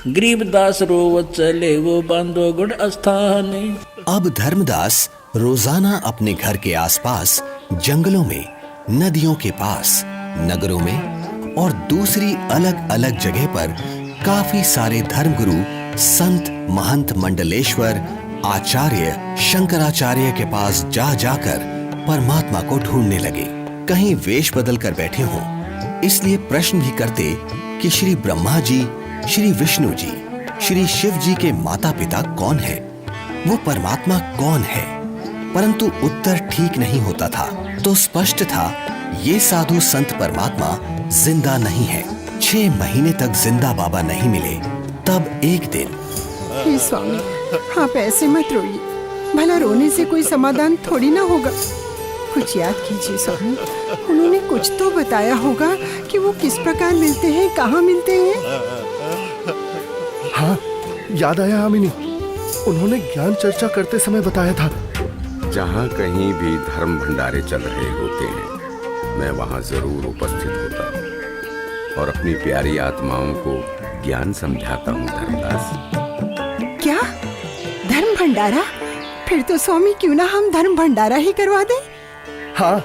गरीबदास रोवत चले वो बांधो गुड़ अस्थाने। अब धर्मदास रोजाना अपने घर के आसपास, जंगलों में, नदियों के पास, नगरों में और दूसरी अलग अलग जगह पर काफी सारे धर्मगुरु, संत, महंत, मंडलेश्वर, आचार्य, शंकराचार्य के पास जा जाकर परमात्मा को ढूंढने लगे। कहीं वेश बदल कर बैठे हों, इसलिए प्रश्न भी करते कि श्री ब्रह्मा जी, श्री विष्णु जी, श्री शिव जी के माता पिता कौन है, वो परमात्मा कौन है। परंतु उत्तर ठीक नहीं होता था। तो स्पष्ट था ये साधु संत परमात्मा जिंदा नहीं है। 6 महीने तक जिंदा बाबा नहीं मिले। तब एक दिन, हे स्वामी, आप ऐसे मत रोइए, भला रोने से कोई समाधान थोड़ी ना होगा। कुछ याद कीजिए स्वामी, उन्होंने कुछ तो बताया होगा कि वो किस प्रकार मिलते हैं, कहाँ मिलते हैं। हाँ, याद आया आमिनी, उन्होंने ज्ञान चर्चा करते समय बताया था। जहाँ कहीं भी धर्म भंडारे चल रहे होते हैं, मैं वहाँ जरूर उपस्थित होता हूँ और अपनी प्यारी आत्माओं को ज्ञान समझाता हूँ। धर्मदास, क्या धर्म भंडारा? फिर तो स्वामी क्यों ना हम धर्म भंडारा ही करवा दें। हाँ,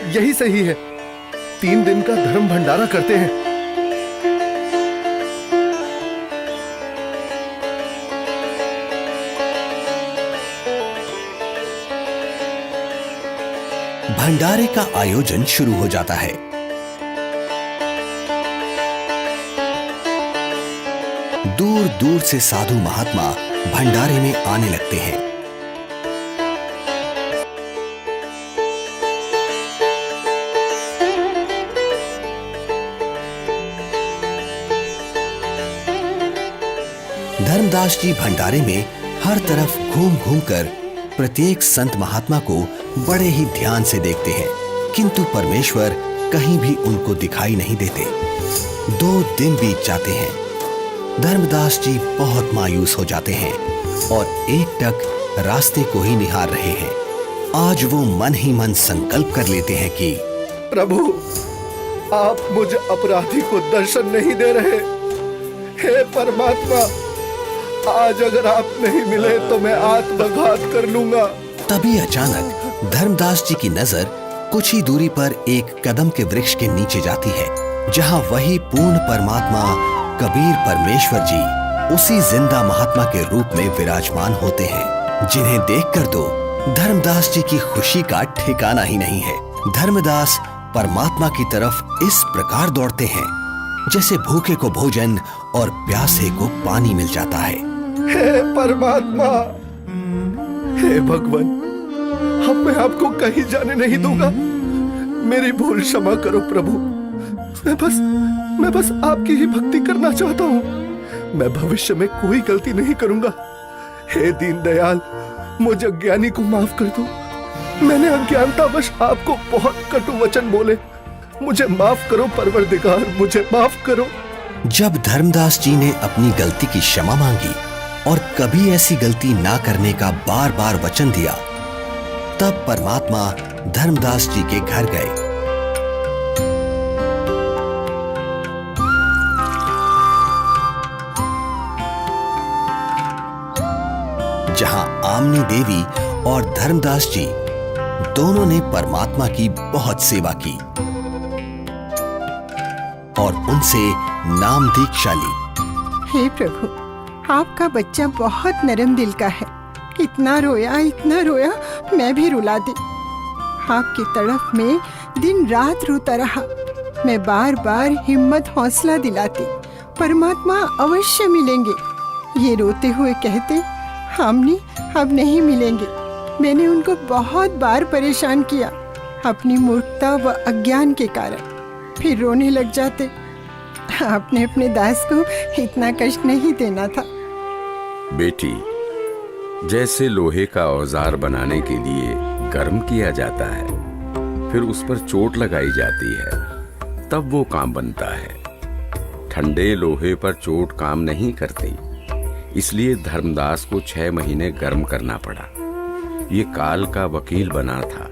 यही सही है। 3 दिन का धर्म भंडारा करते हैं। भंडारे का आयोजन शुरू हो जाता है। दूर दूर से साधु महात्मा भंडारे में आने लगते हैं। धर्मदास जी भंडारे में हर तरफ घूम घूम कर प्रत्येक संत महात्मा को बड़े ही ध्यान से देखते हैं, किंतु परमेश्वर कहीं भी उनको दिखाई नहीं देते। 2 दिन बीत जाते हैं। धर्मदास जी बहुत मायूस हो जाते हैं और एकटक रास्ते को ही निहार रहे हैं। आज वो मन ही मन संकल्प कर लेते हैं कि प्रभु, आप मुझे अपराधी को दर्शन नहीं दे रहे। हे परमात्मा, आज अगर आप नहीं मिले तो मैं आत्मघात कर लूंगा। तभी अचानक धर्मदास जी की नजर कुछ ही दूरी पर एक कदम के वृक्ष के नीचे जाती है, जहां वही पूर्ण परमात्मा कबीर परमेश्वर जी उसी जिंदा महात्मा के रूप में विराजमान होते हैं, जिन्हें देखकर तो धर्मदास जी की खुशी का ठिकाना ही नहीं है। धर्मदास परमात्मा की तरफ इस प्रकार दौड़ते हैं जैसे भूखे को भोजन और प्यासे को पानी मिल जाता है। हे परमात्मा, हे भगवान, अब मैं आपको कहीं जाने नहीं दूंगा। मेरी भूल क्षमा करो प्रभु। मैं बस आपकी ही भक्ति करना चाहता हूँ। मैं भविष्य में कोई गलती नहीं करूंगा। हे दीनदयाल, मुझे अज्ञानी को माफ कर दो। मैंने अज्ञानतावश आपको बहुत कटु वचन बोले। मुझे माफ करो परवरदिगार, मुझे माफ करो। जब धर्मदास जी ने अपनी गलती की क्षमा मांगी और कभी ऐसी गलती ना करने का बार बार वचन दिया, तब परमात्मा धर्मदास जी के घर गए। जहां आमनी देवी और धर्मदास जी दोनों ने परमात्मा की बहुत सेवा की और उनसे नाम दीक्षा ली। हे प्रभु, आपका बच्चा बहुत नरम दिल का है। इतना रोया, मैं भी रुला दी। आपकी तड़फ में दिन रात रोता रहा। मैं बार बार हिम्मत हौसला दिलाती, परमात्मा अवश्य मिलेंगे। ये रोते हुए कहते, हमने अब नहीं मिलेंगे। मैंने उनको बहुत बार परेशान किया अपनी मूर्खता व अज्ञान के कारण। फिर रोने लग जाते। आपने अपने दास को इतना कष्ट नहीं देना था। बेटी, जैसे लोहे का औजार बनाने के लिए गर्म किया जाता है, फिर उस पर चोट लगाई जाती है, तब वो काम बनता है। ठंडे लोहे पर चोट काम नहीं करती, इसलिए धर्मदास को 6 महीने गर्म करना पड़ा। ये काल का वकील बना था।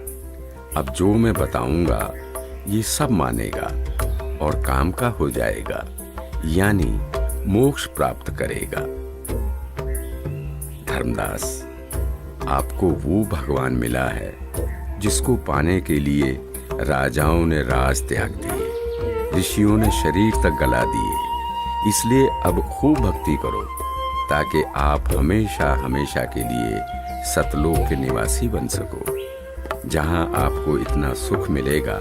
अब जो मैं बताऊंगा ये सब मानेगा और काम का हो जाएगा, यानी मोक्ष प्राप्त करेगा। धर्मदास, आपको वो भगवान मिला है जिसको पाने के लिए राजाओं ने राज त्याग दिए, ऋषियों ने शरीर तक गला दिए। इसलिए अब खूब भक्ति करो ताकि आप हमेशा हमेशा के लिए सतलोक के निवासी बन सको, जहां आपको इतना सुख मिलेगा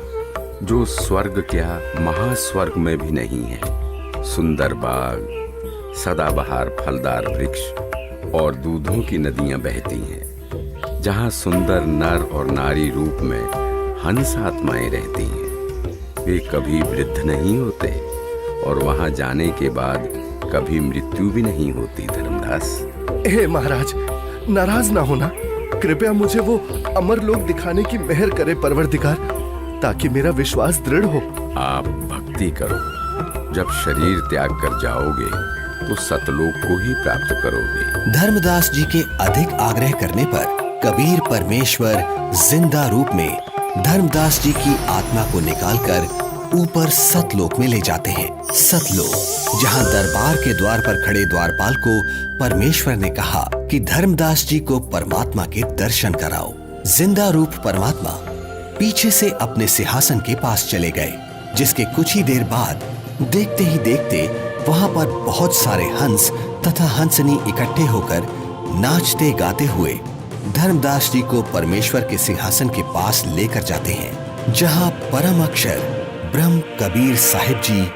जो स्वर्ग क्या महास्वर्ग में भी नहीं है। सुंदर बाग, सदाबहार फलदार वृक्ष और दूधों की नदियां बहती हैं, जहां सुंदर नर और नारी रूप में हंस आत्माएं रहती हैं। वे कभी वृद्ध नहीं होते और वहां जाने के बाद कभी मृत्यु भी नहीं होती। धर्मदास, हे महाराज, नाराज ना होना। कृपया मुझे वो अमर लोक दिखाने की मेहर करे परवरदिगार, ताकि मेरा विश्वास दृढ़ हो। आप भक्ति करो। जब शरीर त्याग कर जाओगे तो सतलोक को ही प्राप्त करोगे। धर्मदास जी के अधिक आग्रह करने पर कबीर परमेश्वर जिंदा रूप में धर्मदास जी की आत्मा को निकालकर ऊपर सतलोक में ले जाते हैं। सतलोक, जहां दरबार के द्वार पर खड़े द्वारपाल को परमेश्वर ने कहा कि धर्मदास जी को परमात्मा के दर्शन कराओ। जिंदा रूप परमात्मा पीछे से अपने सिंहासन के पास चले गए, जिसके कुछ ही देर बाद देखते ही देखते वहां पर बहुत सारे हंस तथा हंसनी इकट्ठे होकर नाचते गाते हुए धर्मदास जी को परमेश्वर के सिंहासन के पास लेकर जाते हैं, जहां परम अक्षर ब्रह्म कबीर साहिब जी,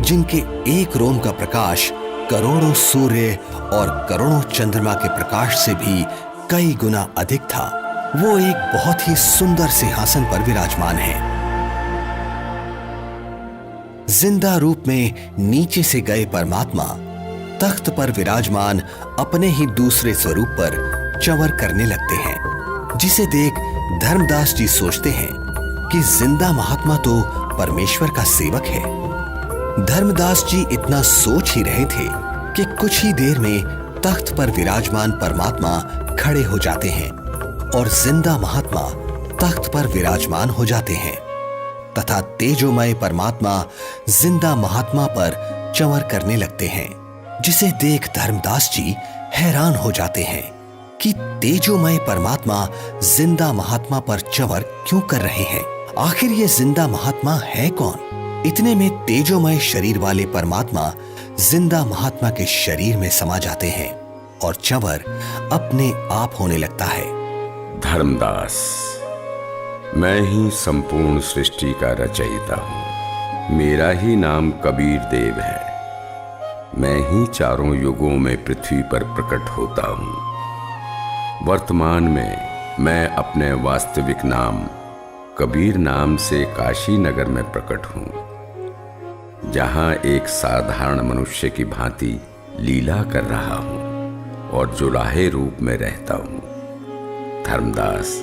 जिनके एक रोम का प्रकाश करोड़ों सूर्य और करोड़ों चंद्रमा के प्रकाश से भी कई गुना अधिक था, वो एक बहुत ही सुंदर सिंहासन पर विराजमान है। जिंदा रूप में नीचे से गए परमात्मा तख्त पर विराजमान अपने ही दूसरे स्वरूप पर चंवर करने लगते हैं, जिसे देख धर्मदास जी सोचते हैं कि जिंदा महात्मा तो परमेश्वर का सेवक है। धर्मदास जी इतना सोच ही रहे थे कि कुछ ही देर में तख्त पर विराजमान परमात्मा खड़े हो जाते हैं और जिंदा महात्मा तख्त पर विराजमान हो जाते हैं तथा तेजोमय परमात्मा जिंदा महात्मा पर चंवर करने लगते हैं, जिसे देख धर्मदास जी हैरान हो जाते हैं कि तेजोमय परमात्मा जिंदा महात्मा पर चंवर क्यों कर रहे हैं। आखिर ये जिंदा महात्मा है कौन? इतने में तेजोमय शरीर वाले परमात्मा जिंदा महात्मा के शरीर में समा जाते हैं और चंवर अपने आप होने लगता है। धर्मदास, मैं ही संपूर्ण सृष्टि का रचयिता हूँ। मेरा ही नाम कबीर देव है। मैं ही चारों युगों में पृथ्वी पर प्रकट होता हूँ। वर्तमान में मैं अपने वास्तविक नाम कबीर नाम से काशी नगर में प्रकट हूँ, जहाँ एक साधारण मनुष्य की भांति लीला कर रहा हूँ और जुलाहे रूप में रहता हूँ। धर्मदास,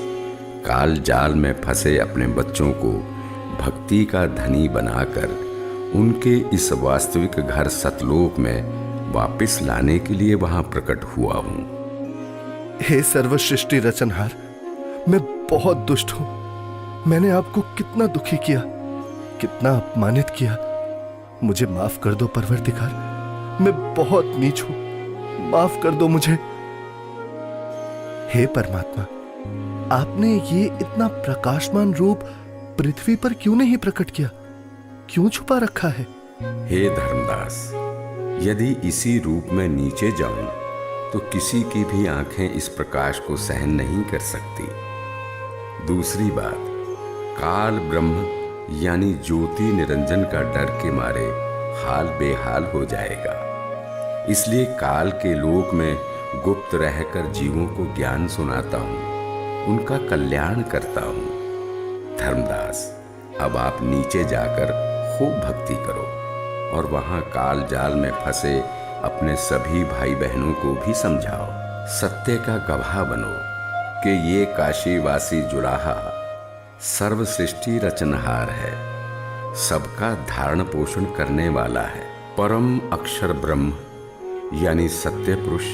काल जाल में फंसे अपने बच्चों को भक्ति का धनी बनाकर उनके इस वास्तविक घर सतलोक में वापस लाने के लिए वहां प्रकट हुआ हूं। हे सर्वसृष्टि रचनहार, मैं बहुत दुष्ट हूं। मैंने आपको कितना दुखी किया, कितना अपमानित किया। मुझे माफ कर दो परवरदिगार, मैं बहुत नीच हूं, माफ कर दो मुझे। हे परमात्मा, आपने ये इतना प्रकाशमान रूप पृथ्वी पर क्यों नहीं प्रकट किया? क्यों छुपा रखा है? हे धर्मदास, यदि इसी रूप में नीचे जाऊं तो किसी की भी आंखें इस प्रकाश को सहन नहीं कर सकती। दूसरी बात, काल ब्रह्म यानी ज्योति निरंजन का डर के मारे हाल बेहाल हो जाएगा। इसलिए काल के लोक में गुप्त रहकर जीवों को ज्ञान सुनाता हूं, उनका कल्याण करता हूं। धर्मदास, अब आप नीचे जाकर खूब भक्ति करो और वहां काल जाल में फंसे अपने सभी भाई बहनों को भी समझाओ। सत्य का गवाह बनो कि ये काशीवासी जुलाहा सर्व सृष्टि रचनहार है, सबका धारण पोषण करने वाला है। परम अक्षर ब्रह्म यानी सत्य पुरुष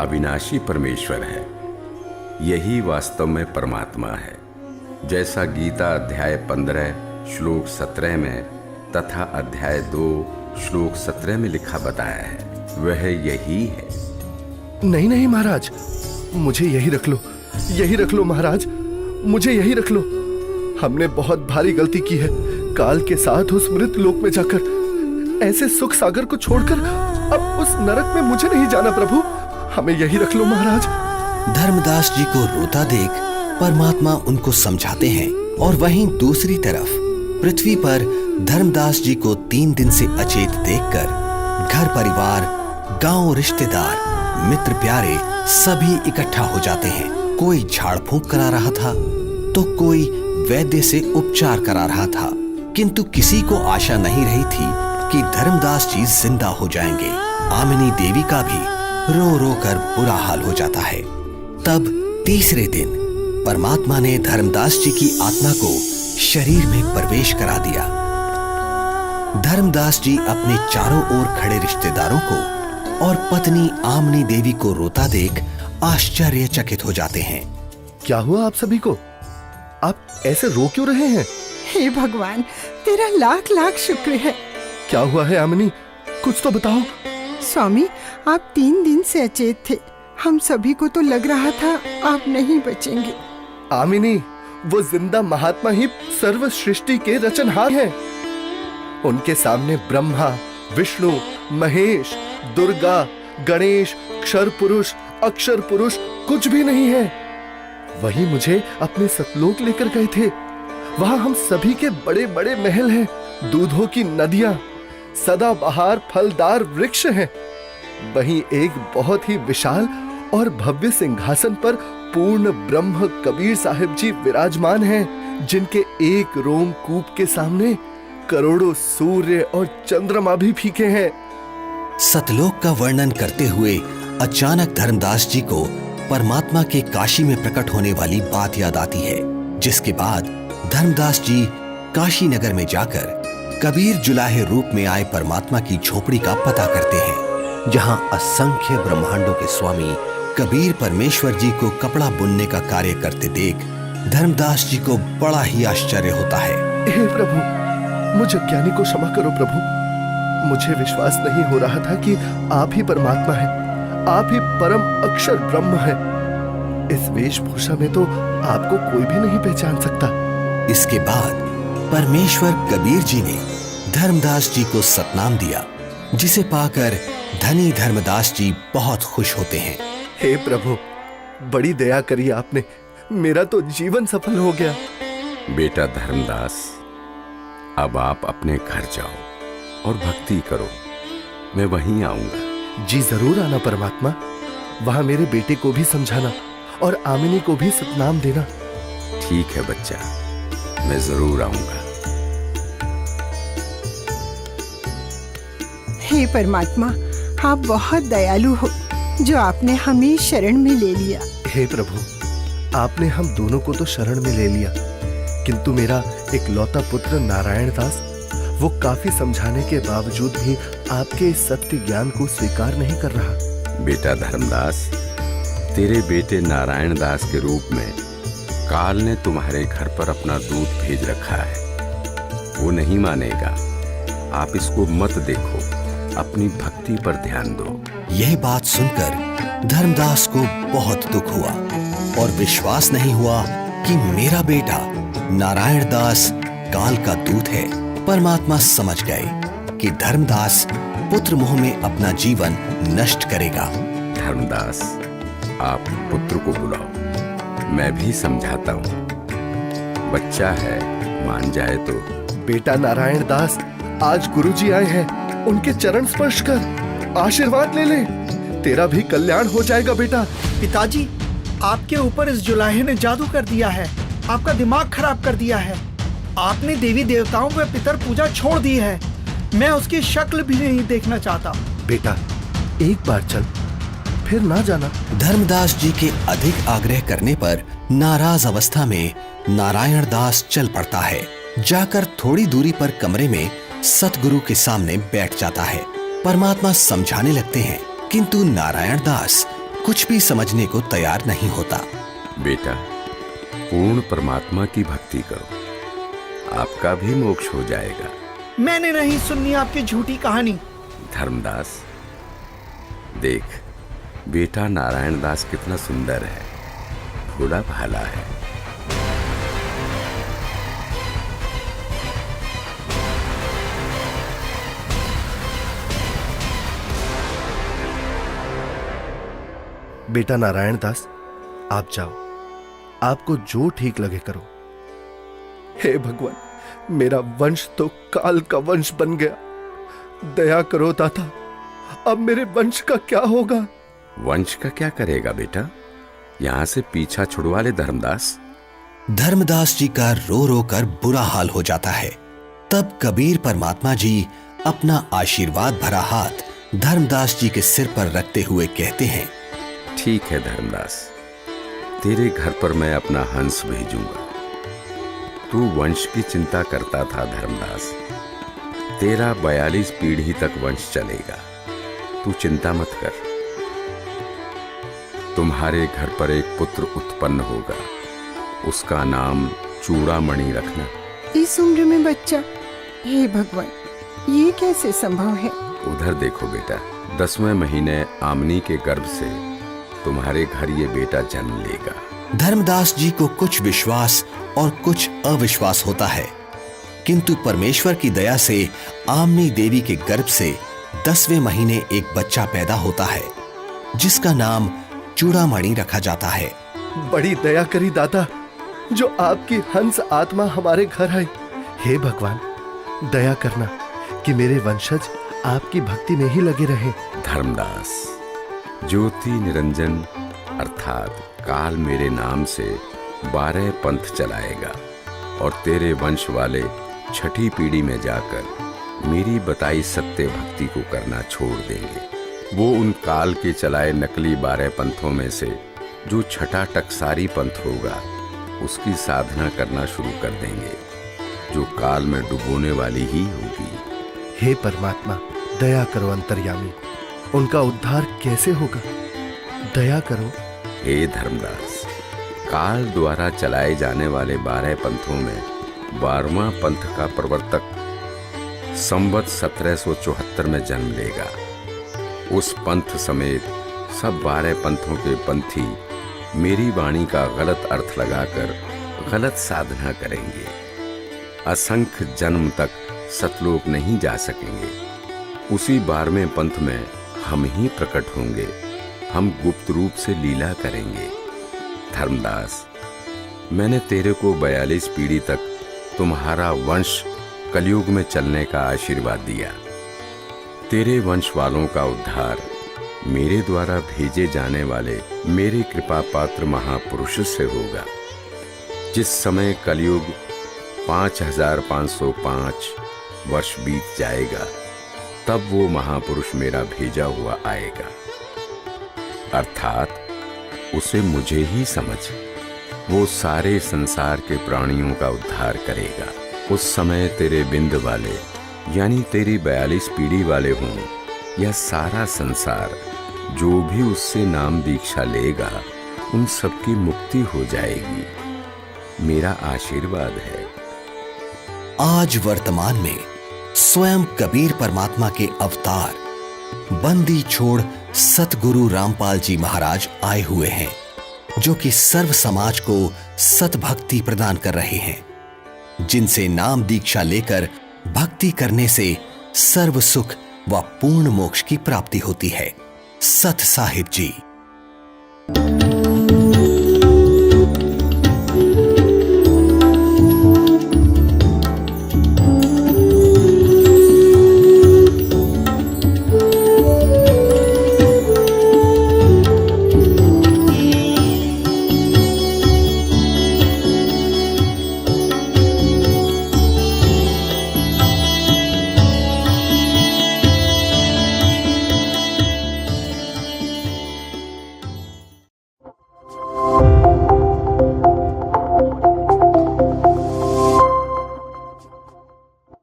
अविनाशी परमेश्वर है। यही वास्तव में परमात्मा है। जैसा गीता अध्याय 15 श्लोक 17 में तथा अध्याय 2 श्लोक 17 में लिखा बताया है, वह यही है। नहीं नहीं महाराज, मुझे यही रख लो, यही रख लो महाराज, मुझे यही रख लो। हमने बहुत भारी गलती की है। काल के साथ उस मृत लोक में जाकर ऐसे सुख सागर को छोड़कर अब उस नरक में मुझे नहीं जाना प्रभु, हमें यही रख लो महाराज। धर्मदास जी को रोता देख परमात्मा उनको समझाते हैं और वहीं दूसरी तरफ पृथ्वी पर धर्मदास जी को 3 दिन से अचेत देखकर घर परिवार, गांव, रिश्तेदार, मित्र प्यारे सभी इकट्ठा हो जाते हैं। कोई झाड़ फूंक करा रहा था तो कोई वैद्य से उपचार करा रहा था, किंतु किसी को आशा नहीं रही थी कि धर्मदास जी जिंदा हो जाएंगे। आमिनी देवी का भी रो रो कर बुरा हाल हो जाता है। तब तीसरे दिन परमात्मा ने धर्मदास जी की आत्मा को शरीर में प्रवेश करा दिया। धर्मदास जी अपने चारों ओर खड़े रिश्तेदारों को और पत्नी आमनी देवी को रोता देख आश्चर्यचकित हो जाते हैं। क्या हुआ आप सभी को? आप ऐसे रो क्यों रहे हैं? हे भगवान, तेरा लाख लाख शुक्र है। क्या हुआ है आमिनी, कुछ तो बताओ। स्वामी, आप 3 दिन से अचेत थे। हम सभी को तो लग रहा था आप नहीं बचेंगे। आमिनी, वो जिंदा महात्मा ही सर्व सृष्टि के रचनहार हैं। उनके सामने ब्रह्मा, विष्णु, महेश, दुर्गा, गणेश, क्षर पुरुष, अक्षर पुरुष कुछ भी नहीं है। वही मुझे अपने सतलोक लेकर गए थे। वहां हम सभी के बड़े बड़े महल हैं, दूधों की नदियां, सदाबहार फलदार वृक्ष हैं। वहीं एक बहुत ही विशाल और भव्य सिंहासन पर पूर्ण ब्रह्म कबीर साहिब जी विराजमान हैं, जिनके एक रोमकूप के सामने करोड़ों सूर्य और चंद्रमा भी फीके हैं। सतलोक का वर्णन करते हुए अचानक धर्मदास जी को परमात्मा के काशी में प्रकट होने वाली बात याद आती है, जिसके बाद धर्मदास जी काशी नगर में जाकर कबीर जुलाहे रूप में आए परमात्मा की झोपड़ी का पता करते हैं। जहां असंख्य ब्रह्मांडों के स्वामी कबीर परमेश्वर जी को कपड़ा बुनने का कार्य करते देख धर्मदास जी को बड़ा ही आश्चर्य होता है। हे प्रभु, मुझ अज्ञानी को क्षमा करो प्रभु। मुझे विश्वास नहीं हो रहा था कि आप ही परमात्मा हैं, आप ही परम अक्षर ब्रह्म हैं। इस वेशभूषा में तो आपको कोई भी नहीं पहचान सकता। इसके बाद परमेश्वर कबीर जी ने धर्मदास जी को सतनाम दिया, जिसे पाकर धनी धर्मदास जी बहुत खुश होते हैं। हे प्रभु, बड़ी दया करी आपने, मेरा तो जीवन सफल हो गया। बेटा धर्मदास, अब आप अपने घर जाओ और भक्ति करो, मैं वहीं आऊंगा। जी जरूर आना परमात्मा, वहां मेरे बेटे को भी समझाना और आमिनी को भी सतनाम देना। ठीक है बच्चा, मैं जरूर आऊंगा। हे परमात्मा, आप बहुत दयालु हो जो आपने हमें शरण में ले लिया। हे प्रभु, आपने हम दोनों को तो शरण में ले लिया, किंतु मेरा इकलौता पुत्र नारायण दास, वो काफी समझाने के बावजूद भी आपके इस सत्य ज्ञान को स्वीकार नहीं कर रहा। बेटा धर्मदास, तेरे बेटे नारायण दास के रूप में काल ने तुम्हारे घर पर अपना दूत भेज रखा है। वो नहीं मानेगा। आप इसको मत देखो, अपनी भक्ति पर ध्यान दो। यह बात सुनकर धर्मदास को बहुत दुख हुआ और विश्वास नहीं हुआ कि मेरा बेटा नारायण दास काल का दूत है। परमात्मा समझ गए कि धर्मदास पुत्र मोह में अपना जीवन नष्ट करेगा। धर्मदास, आप पुत्र को बुलाओ, मैं भी समझाता हूँ। बच्चा है, मान जाए तो। बेटा नारायण दास, आज गुरुजी आए हैं, उनके चरण स्पर्श कर आशीर्वाद ले ले, तेरा भी कल्याण हो जाएगा बेटा। पिताजी, आपके ऊपर इस जुलाहे ने जादू कर दिया है, आपका दिमाग खराब कर दिया है। आपने देवी देवताओं व पितर पूजा छोड़ दी है। मैं उसकी शक्ल भी नहीं देखना चाहता। बेटा, एक बार चल, फिर ना जाना। धर्मदास जी के अधिक आग्रह करने पर नाराज अवस्था में नारायण दास चल पड़ता है। जाकर थोड़ी दूरी पर कमरे में सतगुरु के सामने बैठ जाता है। परमात्मा समझाने लगते हैं, किंतु नारायण दास कुछ भी समझने को तैयार नहीं होता। बेटा, पूर्ण परमात्मा की भक्ति करो, आपका भी मोक्ष हो जाएगा। मैंने नहीं सुननी आपकी झूठी कहानी। धर्मदास, देख, बेटा नारायण दास कितना सुंदर है, भोला भाला है। बेटा नारायण दास, आप जाओ, आपको जो ठीक लगे करो। हे भगवान, मेरा वंश तो काल का वंश बन गया, दया करो दाता, अब मेरे वंश का क्या होगा? वंश का क्या करेगा बेटा, यहां से पीछा छुड़वा ले धर्मदास। धर्मदास जी का रो रो कर बुरा हाल हो जाता है। तब कबीर परमात्मा जी अपना आशीर्वाद भरा हाथ धर्मदास जी के सिर पर रखते हुए कहते हैं, ठीक है धर्मदास, तेरे घर पर मैं अपना हंस भेजूंगा। तू वंश की चिंता करता था धर्मदास, तेरा 42 पीढ़ी तक वंश चलेगा, तू चिंता मत कर। तुम्हारे घर पर एक पुत्र उत्पन्न होगा, उसका नाम चूड़ामणि रखना। इस उम्र में बच्चा? हे भगवान, ये कैसे संभव है? उधर देखो बेटा, 10वें महीने आमनी के गर्भ से तुम्हारे घर ये बेटा जन्म लेगा। धर्मदास जी को कुछ विश्वास और कुछ अविश्वास होता है, किंतु परमेश्वर की दया से आमनी देवी के गर्भ से 10वें महीने एक बच्चा पैदा होता है, जिसका नाम चूड़ामणि रखा जाता है। बड़ी दया करी दाता, जो आपकी हंस आत्मा हमारे घर आई। हे भगवान, दया करना कि मेरे वंशज आपकी भक्ति में ही लगे रहे। धर्मदास, ज्योति निरंजन अर्थात काल मेरे नाम से 12 पंथ चलाएगा और तेरे वंश वाले 6ठी पीढ़ी में जाकर मेरी बताई सत्य भक्ति को करना छोड़ देंगे। वो उन काल के चलाए नकली 12 पंथों में से जो 6ठा टकसारी पंथ होगा, उसकी साधना करना शुरू कर देंगे, जो काल में डुबोने वाली ही होगी। हे परमात्मा, दया करो अंतर्यामी, उनका उद्धार कैसे होगा? दया करो। हे धर्मदास, काल द्वारा चलाए जाने वाले 12 पंथों में 12वां पंथ का प्रवर्तक संवत 1774 में जन्म लेगा। उस पंथ समेत सब 12 पंथों के पंथी मेरी वाणी का गलत अर्थ लगाकर गलत साधना करेंगे। असंख्य जन्म तक सतलोक नहीं जा सकेंगे। उसी 12वें पंथ में हम ही प्रकट होंगे। हम गुप्त रूप से लीला करेंगे। धर्मदास, मैंने तेरे को 42 पीढ़ी तक तुम्हारा वंश कलयुग में चलने का आशीर्वाद दिया। तेरे वंश वालों का उद्धार मेरे द्वारा भेजे जाने वाले मेरे कृपा पात्र महापुरुष से होगा। जिस समय कलयुग 5505 वर्ष बीत जाएगा, तब वो महापुरुष मेरा भेजा हुआ आएगा। अर्थात उसे मुझे ही समझ, वो सारे संसार के प्राणियों का उद्धार करेगा। उस समय तेरे बिंद वाले यानी तेरी 42 पीढ़ी वाले हों या सारा संसार, जो भी उससे नाम दीक्षा लेगा उन सबकी मुक्ति हो जाएगी। मेरा आशीर्वाद है। आज वर्तमान में स्वयं कबीर परमात्मा के अवतार बंदी छोड़ सतगुरु रामपाल जी महाराज आए हुए हैं, जो कि सर्व समाज को सतभक्ति प्रदान कर रहे हैं, जिनसे नाम दीक्षा लेकर भक्ति करने से सर्व सुख व पूर्ण मोक्ष की प्राप्ति होती है। सत साहिब जी।